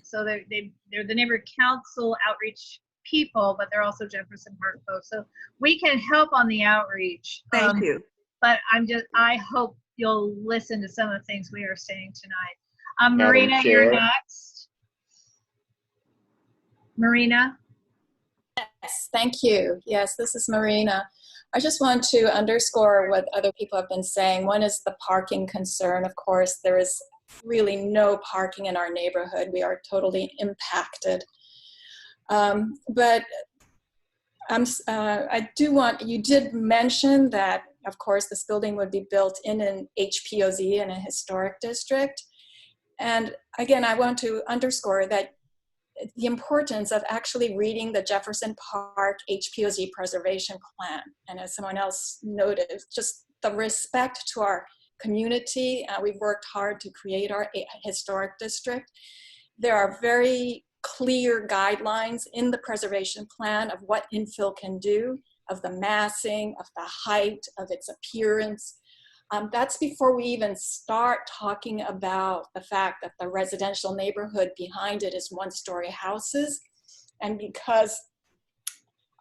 So they're the neighborhood council outreach people, but they're also Jefferson Park folks. So we can help on the outreach. Thank you. But I hope you'll listen to some of the things we are saying tonight. Marina, you're next. Marina? Yes, thank you. Yes, this is Marina. I just want to underscore what other people have been saying. One is the parking concern. Of course, there is really no parking in our neighborhood. We are totally impacted. But you did mention that, of course, this building would be built in an HPOZ in a historic district. And again, I want to underscore that the importance of actually reading the Jefferson Park HPOZ preservation plan. And as someone else noted, just the respect to our community. We've worked hard to create our historic district. There are very clear guidelines in the preservation plan of what infill can do, of the massing, of the height, of its appearance. That's before we even start talking about the fact that the residential neighborhood behind it is one-story houses. And because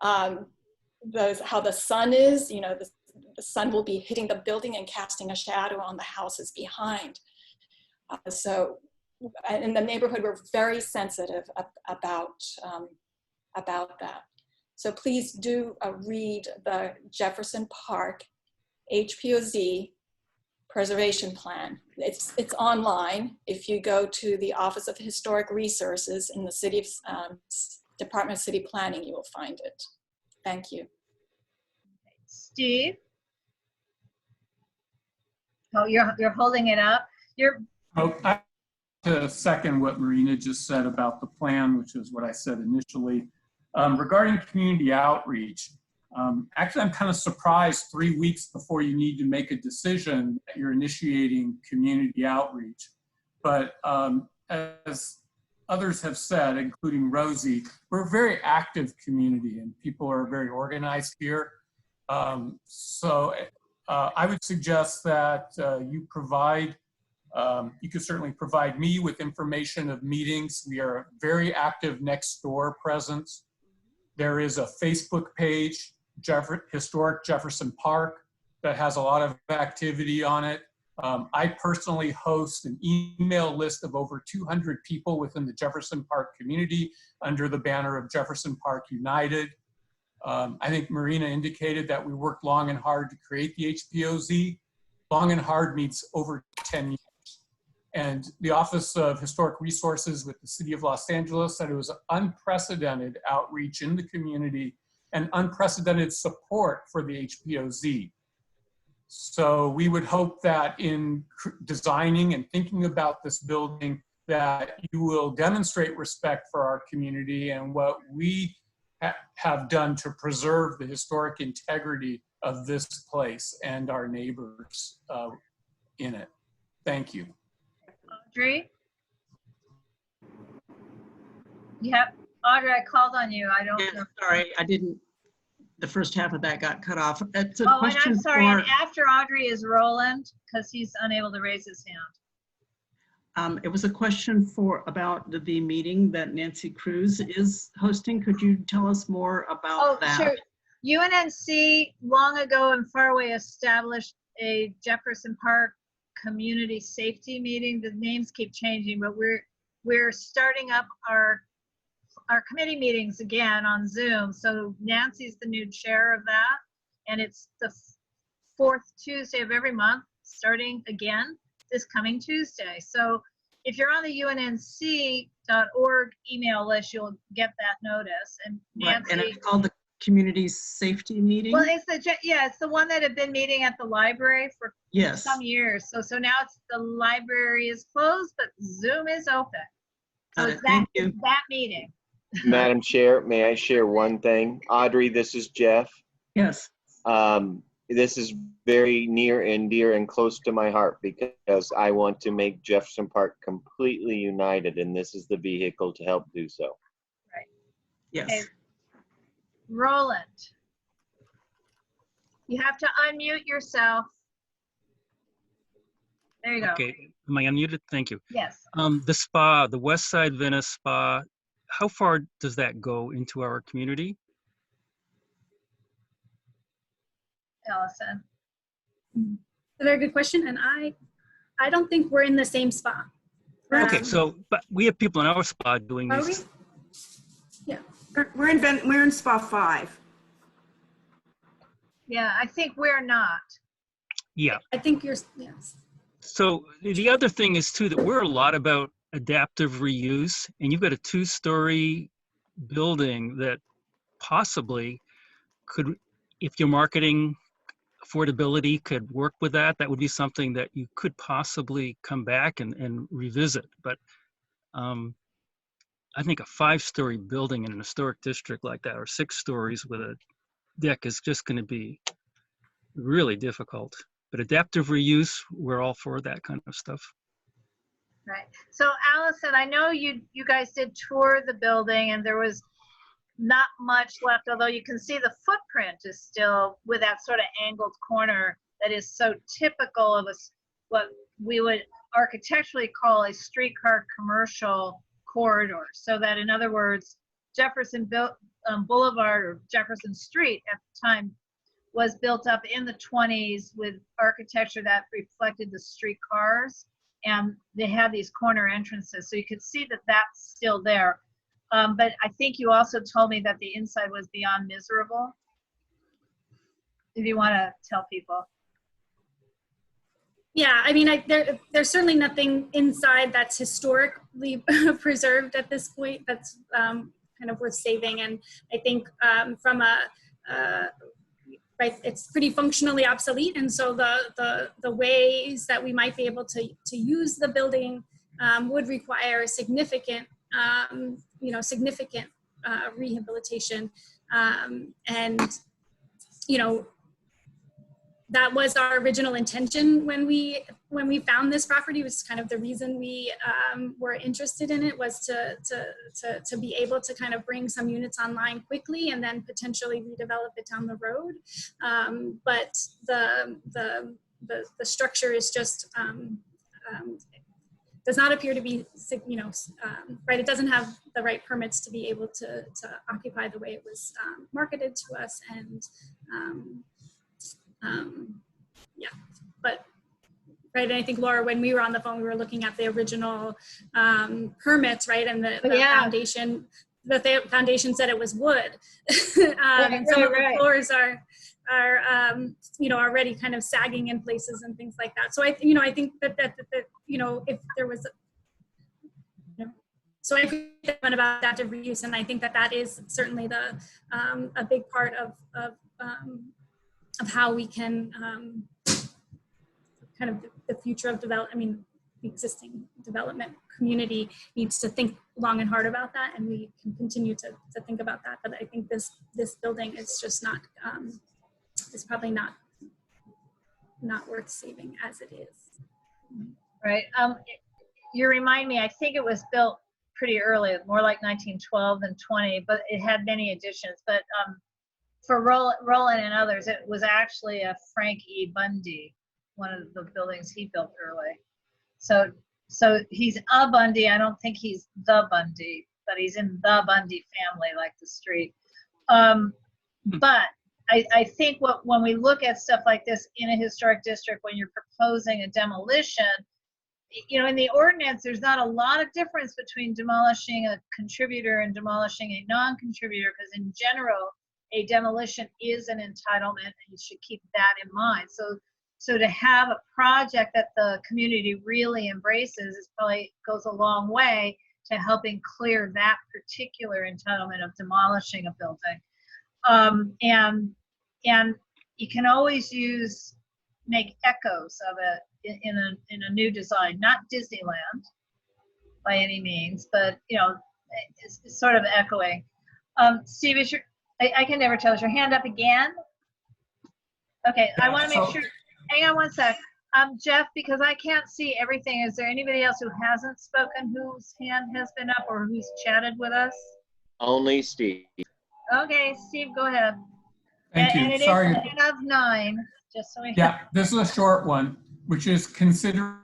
how the sun is, you know, the sun will be hitting the building and casting a shadow on the houses behind. In the neighborhood, we're very sensitive about that. So please do read the Jefferson Park HPOZ preservation plan. It's online. If you go to the Office of Historic Resources in the City of Department of City Planning, you will find it. Thank you. Steve? Oh, you're holding it up. I to second what Marina just said about the plan, which is what I said initially. Regarding community outreach, actually I'm kind of surprised 3 weeks before you need to make a decision that you're initiating community outreach. But as others have said, including Rosie, we're a very active community and people are very organized here. So I would suggest that you provide, you could certainly provide me with information of meetings. We are a very active next door presence. There is a Facebook page, Historic Jefferson Park, that has a lot of activity on it. I personally host an email list of over 200 people within the Jefferson Park community under the banner of Jefferson Park United. I think Marina indicated that we worked long and hard to create the HPOZ. Long and hard means over 10 years. And the Office of Historic Resources with the City of Los Angeles said it was unprecedented outreach in the community and unprecedented support for the HPOZ. So we would hope that in designing and thinking about this building, that you will demonstrate respect for our community and what we have done to preserve the historic integrity of this place and our neighbors in it. Thank you. Audrey? Yep, Audrey, I called on you. I don't know. Sorry, I didn't. The first half of that got cut off. It's a Oh, and question I'm sorry, for, and after Audrey is Roland, because he's unable to raise his hand. it was a question about the meeting that Nancy Cruz is hosting. Could you tell us more about that? Sure. UNNC long ago and far away established a Jefferson Park community safety meeting. The names keep changing, but we're starting up our committee meetings again on Zoom. So Nancy's the new chair of that, and it's the fourth Tuesday of every month, starting again this coming Tuesday. So if you're on the UNNC.org email list, you'll get that notice. And Nancy, and it's called the Community Safety Meeting? well, it's the one that had been meeting at the library for some years. So now the library is closed, but Zoom is open. So it's that meeting. Madam Chair, may I share one thing? Audrey, this is Jeff. Yes. This is very near and dear and close to my heart because I want to make Jefferson Park completely united, and this is the vehicle to help do so. Right. Yes. Okay. Roland, you have to unmute yourself. There you go. Okay, am I unmuted? Thank you. Yes. The spa, the West Side Venice Spa, how far does that go into our community? Allison. A very good question, and I don't think we're in the same spot. Okay, so but we have people in our spa doing Are these. we? Yeah. We're in spa 5. Yeah, I think we're not. Yeah. I think you're, yes. So the other thing is too that we're a lot about adaptive reuse, and you've got a 2-story building that possibly could, if your marketing affordability could work with that, that would be something that you could possibly come back and revisit. But I think a 5-story building in an historic district like that, or 6 stories with a deck, is just going to be really difficult. But adaptive reuse, we're all for that kind of stuff. Right. So Allison, I know you guys did tour the building and there was not much left, although you can see the footprint is still with that sort of angled corner that is so typical of what we would architecturally call a streetcar commercial corridor. So that, in other words, Jefferson Boulevard or Jefferson Street at the time was built up in the 20s with architecture that reflected the streetcars, and they had these corner entrances. So you could see that that's still there. But I think you also told me that the inside was beyond miserable. If you want to tell people. Yeah, I mean, there's certainly nothing inside that's historically preserved at this point that's kind of worth saving. And I think from right, it's pretty functionally obsolete. And so the ways that we might be able to use the building would require significant, significant rehabilitation. And, that was our original intention when we found this property. Was kind of the reason we were interested in it, was to be able to kind of bring some units online quickly and then potentially redevelop it down the road. But the structure is just does not appear to be, right. It doesn't have the right permits to be able to occupy the way it was marketed to us. And yeah, but right, and I think, Laura, when we were on the phone, we were looking at the original permits, right, and the foundation. The foundation said it was wood, and some of the floors are already kind of sagging in places and things like that. So I think that if there was, so I agree about adaptive reuse, and I think that is certainly a big part of how we can kind of the future of development. I mean, the existing development community needs to think long and hard about that, and we can continue to think about that. But I think this building is just not, is probably not worth saving as it is. Right. You remind me, I think it was built pretty early, more like 1912 than 20, but it had many additions. But for Roland and others, it was actually a Frank E. Bundy, one of the buildings he built early. So he's a Bundy. I don't think he's the Bundy, but he's in the Bundy family, like the street. But I think when we look at stuff like this in a historic district, when you're proposing a demolition, in the ordinance, there's not a lot of difference between demolishing a contributor and demolishing a non-contributor, because in general, a demolition is an entitlement, and you should keep that in mind. So to have a project that the community really embraces probably goes a long way to helping clear that particular entitlement of demolishing a building. And you can always make echoes of it in a new design, not Disneyland by any means, but it's sort of echoing. Steve, I can never tell. Is your hand up again? Okay, I want to make sure. Hang on one sec. Jeff, because I can't see everything, is there anybody else who hasn't spoken, whose hand has been up, or who's chatted with us? Only Steve. Okay, Steve, go ahead. Thank you. And it Sorry. is 10 of 9, just so we Yeah, this is a short one, which is consider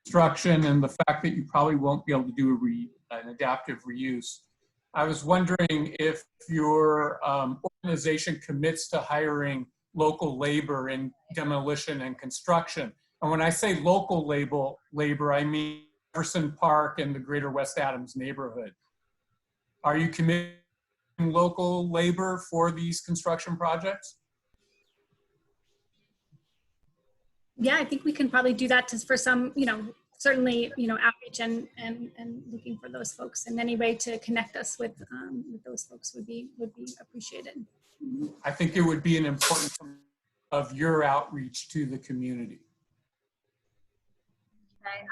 construction and the fact that you probably won't be able to do an adaptive reuse. I was wondering if your organization commits to hiring local labor in demolition and construction. And when I say local labor, I mean Jefferson Park and the greater West Adams neighborhood. Are you committing local labor for these construction projects? Yeah, I think we can probably do that for some, certainly, outreach and looking for those folks, and any way to connect us with those folks would be appreciated. I think it would be an important part of your outreach to the community. Okay.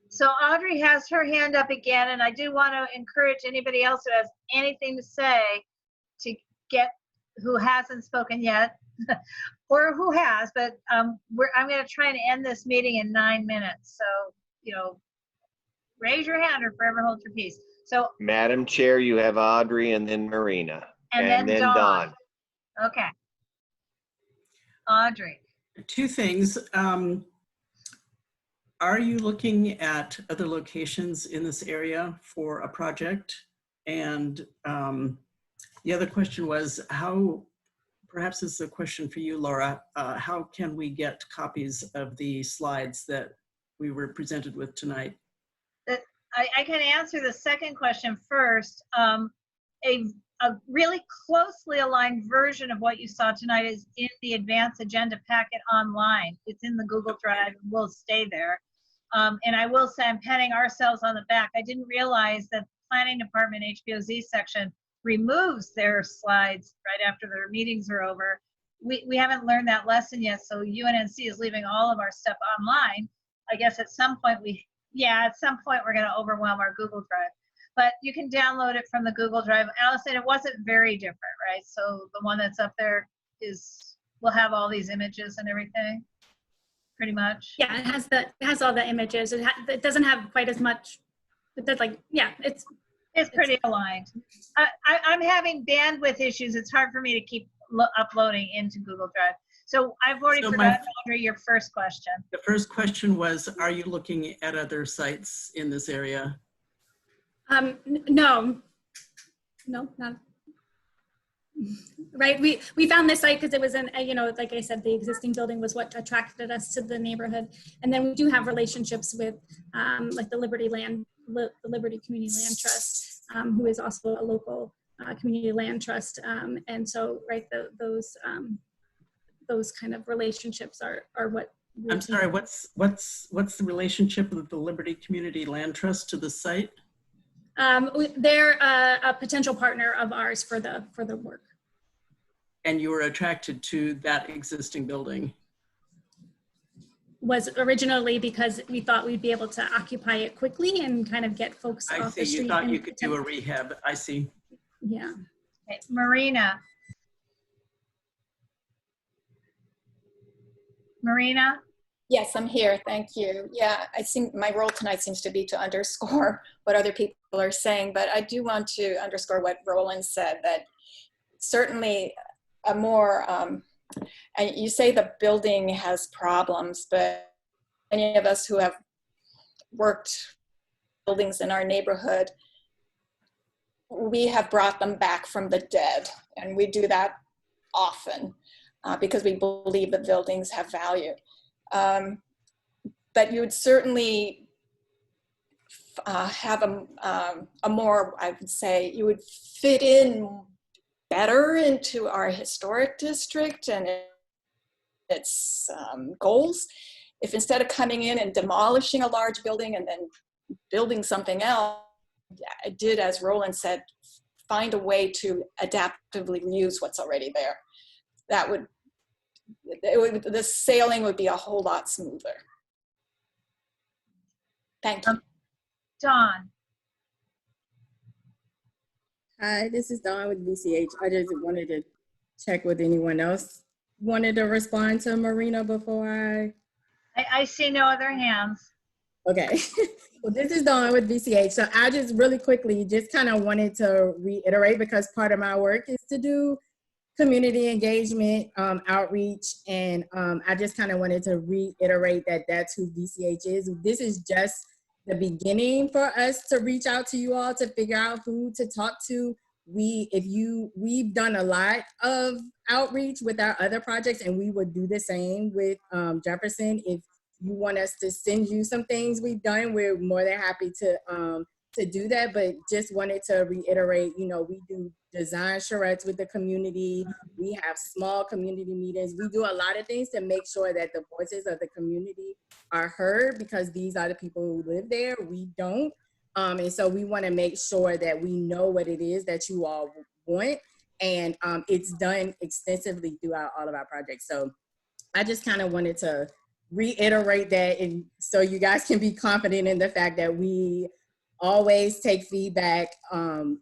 So Audrey has her hand up again, and I do want to encourage anybody else who has anything to say who hasn't spoken yet, or who has, but I'm going to try and end this meeting in 9 minutes. So, you know, raise your hand or forever hold your peace. So, Madam Chair, you have Audrey and then Marina. and then Dawn. Okay. Audrey. Two things. Are you looking at other locations in this area for a project? And the other question was how, perhaps this is a question for you, Laura, how can we get copies of the slides that we were presented with tonight? I can answer the second question first. A really closely aligned version of what you saw tonight is in the advanced agenda packet online. It's in the Google Drive and will stay there. And I will say I'm patting ourselves on the back. I didn't realize that the Planning Department HPOZ section removes their slides right after their meetings are over. We haven't learned that lesson yet, so Unnc is leaving all of our stuff online. I guess at some point at some point we're going to overwhelm our Google Drive. But you can download it from the Google Drive. Allison, it wasn't very different, right? So the one that's up there will have all these images and everything, pretty much. Yeah, it has all the images. It doesn't have quite as much, but that's like, yeah, it's pretty aligned. I'm having bandwidth issues. It's hard for me to keep uploading into Google Drive. So I've already forgotten, Audrey, your first question. The first question was, are you looking at other sites in this area? No, not. Right, we found this site because it was in, you know, like I said, the existing building was what attracted us to the neighborhood. And then we do have relationships with like the Liberty Community Land Trust, who is also a local community land trust. And so, right, those kind of relationships are what. I'm sorry, what's the relationship with the Liberty Community Land Trust to the site? They're a potential partner of ours for the work. And you were attracted to that existing building? Was originally because we thought we'd be able to occupy it quickly and kind of get folks off the street. You thought you could do a rehab. I see. Yeah. Okay. Marina. Marina? Yes, I'm here. Thank you. Yeah, I think my role tonight seems to be to underscore what other people are saying, but I do want to underscore what Roland said, that certainly a more, and you say the building has problems, but many of us who have worked buildings in our neighborhood, we have brought them back from the dead, and we do that often because we believe the buildings have value. But you would certainly have a more, I would say, you would fit in better into our historic district and its goals if instead of coming in and demolishing a large building and then building something else, I did, as Roland said, find a way to adaptively reuse what's already there. That would, the sailing would be a whole lot smoother. Thank you. Dawn. Hi, this is Dawn with VCH. I just wanted to check with anyone else wanted to respond to Marina before I see no other hands. Okay. Well, this is Dawn with VCH. So I just really quickly just kind of wanted to reiterate, because part of my work is to do community engagement, outreach, and I just kind of wanted to reiterate that that's who VCH is. This is just the beginning for us to reach out to you all to figure out who to talk to. We've done a lot of outreach with our other projects, and we would do the same with Jefferson. If you want us to send you some things we've done, we're more than happy to do that. But just wanted to reiterate, you know, we do design charrettes with the community. We have small community meetings. We do a lot of things to make sure that the voices of the community are heard, because these are the people who live there. We don't. And so we want to make sure that we know what it is that you all want. And it's done extensively throughout all of our projects. So I just kind of wanted to reiterate that, and so you guys can be confident in the fact that we always take feedback,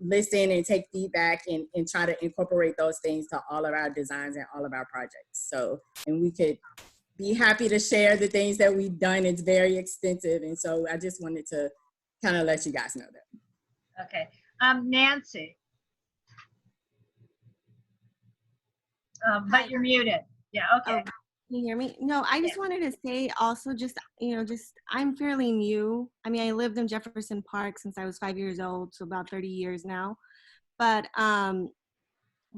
listen and take feedback and try to incorporate those things to all of our designs and all of our projects. So, and we could be happy to share the things that we've done. It's very extensive. And so I just wanted to kind of let you guys know that. Okay. Nancy. But you're muted. Yeah, okay. Oh, can you hear me? No, I just wanted to say also I'm fairly new. I mean, I lived in Jefferson Park since I was 5 years old, so about 30 years now. But I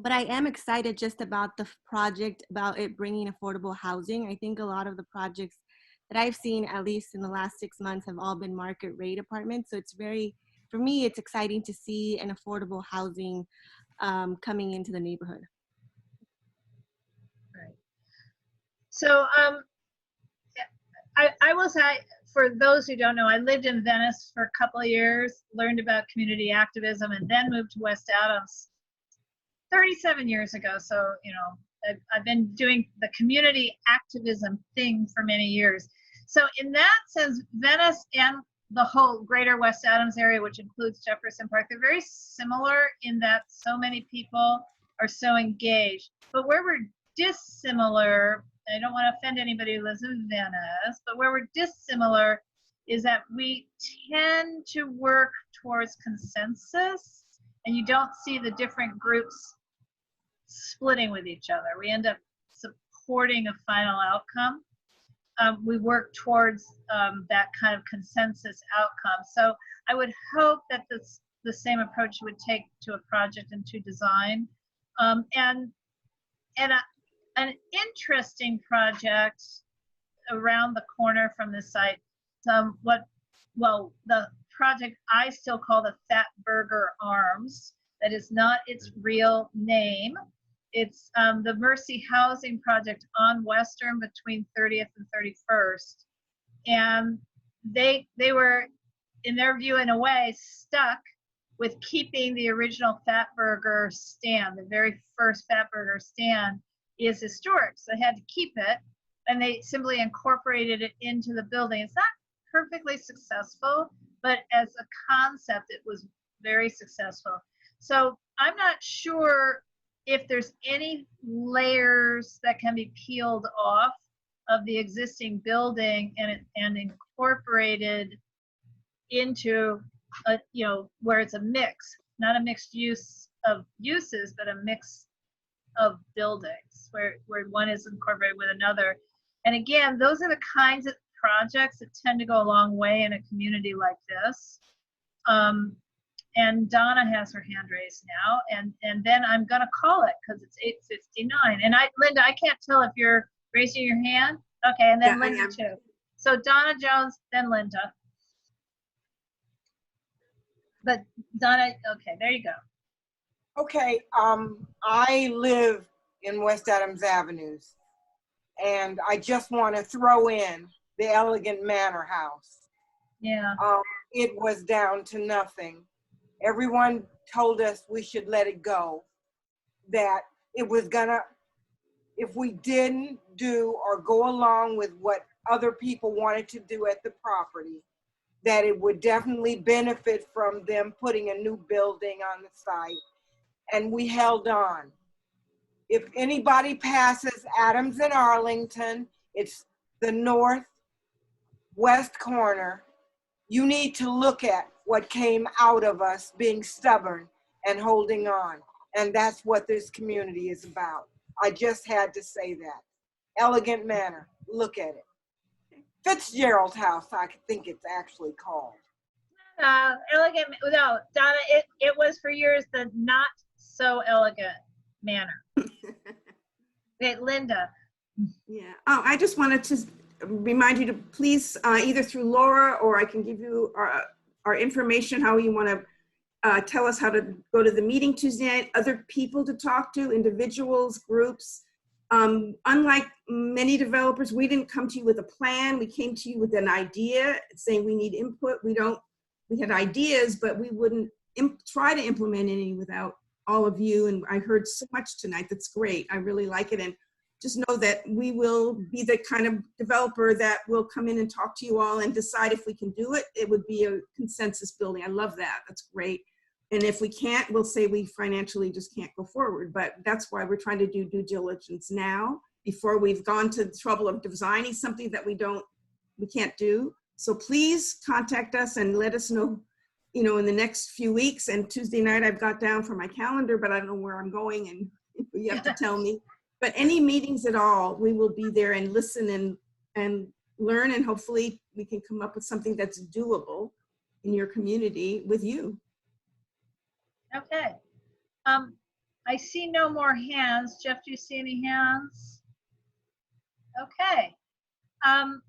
am excited just about the project, about it bringing affordable housing. I think a lot of the projects that I've seen, at least in the last 6 months, have all been market rate apartments. So for me, it's exciting to see an affordable housing coming into the neighborhood. So I will say, for those who don't know, I lived in Venice for a couple of years, learned about community activism, and then moved to West Adams 37 years ago. So, you know, I've been doing the community activism thing for many years. So in that sense, Venice and the whole greater West Adams area, which includes Jefferson Park, they're very similar in that so many people are so engaged. But where we're dissimilar, I don't want to offend anybody who lives in Venice, but where we're dissimilar is that we tend to work towards consensus, and you don't see the different groups splitting with each other. We end up supporting a final outcome. We work towards that kind of consensus outcome. So I would hope that the same approach would take to a project and to design. An interesting project around the corner from this site, the project I still call the Fat Burger Arms. That is not its real name. It's the Mercy Housing Project on Western between 30th and 31st. And they were, in their view, in a way, stuck with keeping the original Fat Burger stand. The very first Fat Burger stand is historic, so they had to keep it, and they simply incorporated it into the building. It's not perfectly successful, but as a concept, it was very successful. So I'm not sure if there's any layers that can be peeled off of the existing building and incorporated into a, where it's a mix, not a mixed use of uses, but a mix of buildings where one is incorporated with another. And again, those are the kinds of projects that tend to go a long way in a community like this. And Donna has her hand raised now, and then I'm gonna call it because it's 8:59. And Linda, I can't tell if you're raising your hand. Okay, and then Linda too. So Donna Jones, then Linda. But Donna, okay, there you go. Okay, I live in West Adams Avenues, and I just want to throw in the Elegant Manor House. Yeah. It was down to nothing. Everyone told us we should let it go, that it was gonna, if we didn't do or go along with what other people wanted to do at the property, that it would definitely benefit from them putting a new building on the site. And we held on. If anybody passes Adams and Arlington, it's the northwest corner. You need to look at what came out of us being stubborn and holding on. And that's what this community is about. I just had to say that. Elegant Manor, look at it. Fitzgerald House, I think it's actually called. Elegant, no, Donna, it was for years the not so elegant manner. Okay, Linda. Yeah. Oh, I just wanted to remind you to please, either through Laura or I can give you our information, how you want to tell us how to go to the meeting Tuesday night, other people to talk to, individuals, groups. Unlike many developers, we didn't come to you with a plan. We came to you with an idea saying we need input. We had ideas, but we wouldn't try to implement any without all of you. And I heard so much tonight. That's great. I really like it. And just know that we will be the kind of developer that will come in and talk to you all and decide if we can do it. It would be a consensus building. I love that. That's great. And if we can't, we'll say we financially just can't go forward. But that's why we're trying to do due diligence now before we've gone to the trouble of designing something that we can't do. So please contact us and let us know, you know, in the next few weeks. And Tuesday night I've got down for my calendar, but I don't know where I'm going and you have to tell me. But any meetings at all, we will be there and listen and learn, and hopefully we can come up with something that's doable in your community with you. Okay. I see no more hands. Jeff, do you see any hands? Okay. I'm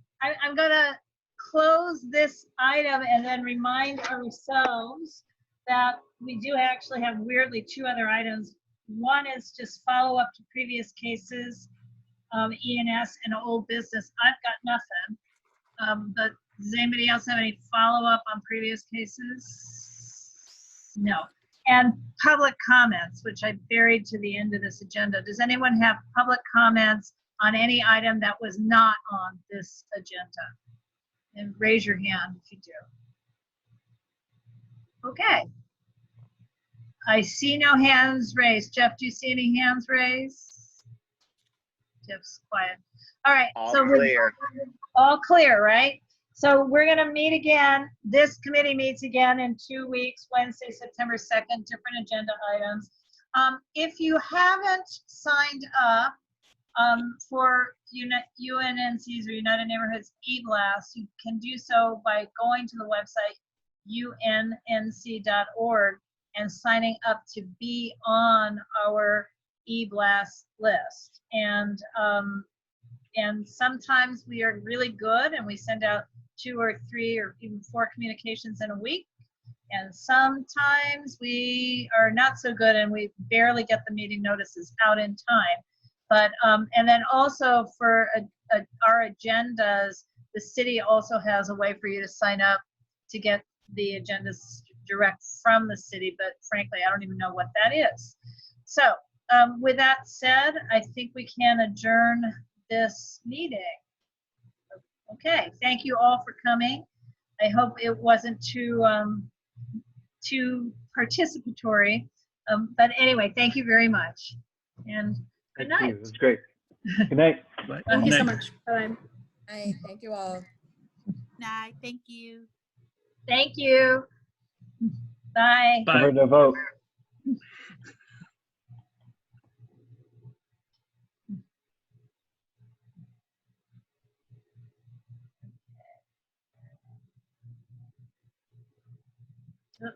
going to close this item and then remind ourselves that we do actually have weirdly 2 other items. One is just follow up to previous cases, E&S and old business. I've got nothing. But does anybody else have any follow up on previous cases? No. And public comments, which I buried to the end of this agenda. Does anyone have public comments on any item that was not on this agenda? And raise your hand if you do. Okay. I see no hands raised. Jeff, do you see any hands raised? Jeff's quiet. All right. All so clear. All clear, right? So we're going to meet again. This committee meets again in 2 weeks, Wednesday, September 2nd, different agenda items. If you haven't signed up for UNNC's or United Neighborhoods e-blast, you can do so by going to the website unnc.org and signing up to be on our e-blast list. And sometimes we are really good and we send out 2 or 3 or even 4 communications in a week. And sometimes we are not so good and we barely get the meeting notices out in time. But, and then also for our agendas, the city also has a way for you to sign up to get the agendas direct from the city, but frankly, I don't even know what that is. So with that said, I think we can adjourn this meeting. Okay, thank you all for coming. I hope it wasn't too participatory, but anyway, thank you very much, and good night. Thank you. It was great. Good night. Thank you so much. Bye. Hi, thank you all. Night. Thank you. Thank you. Bye. Remember to vote. Yep.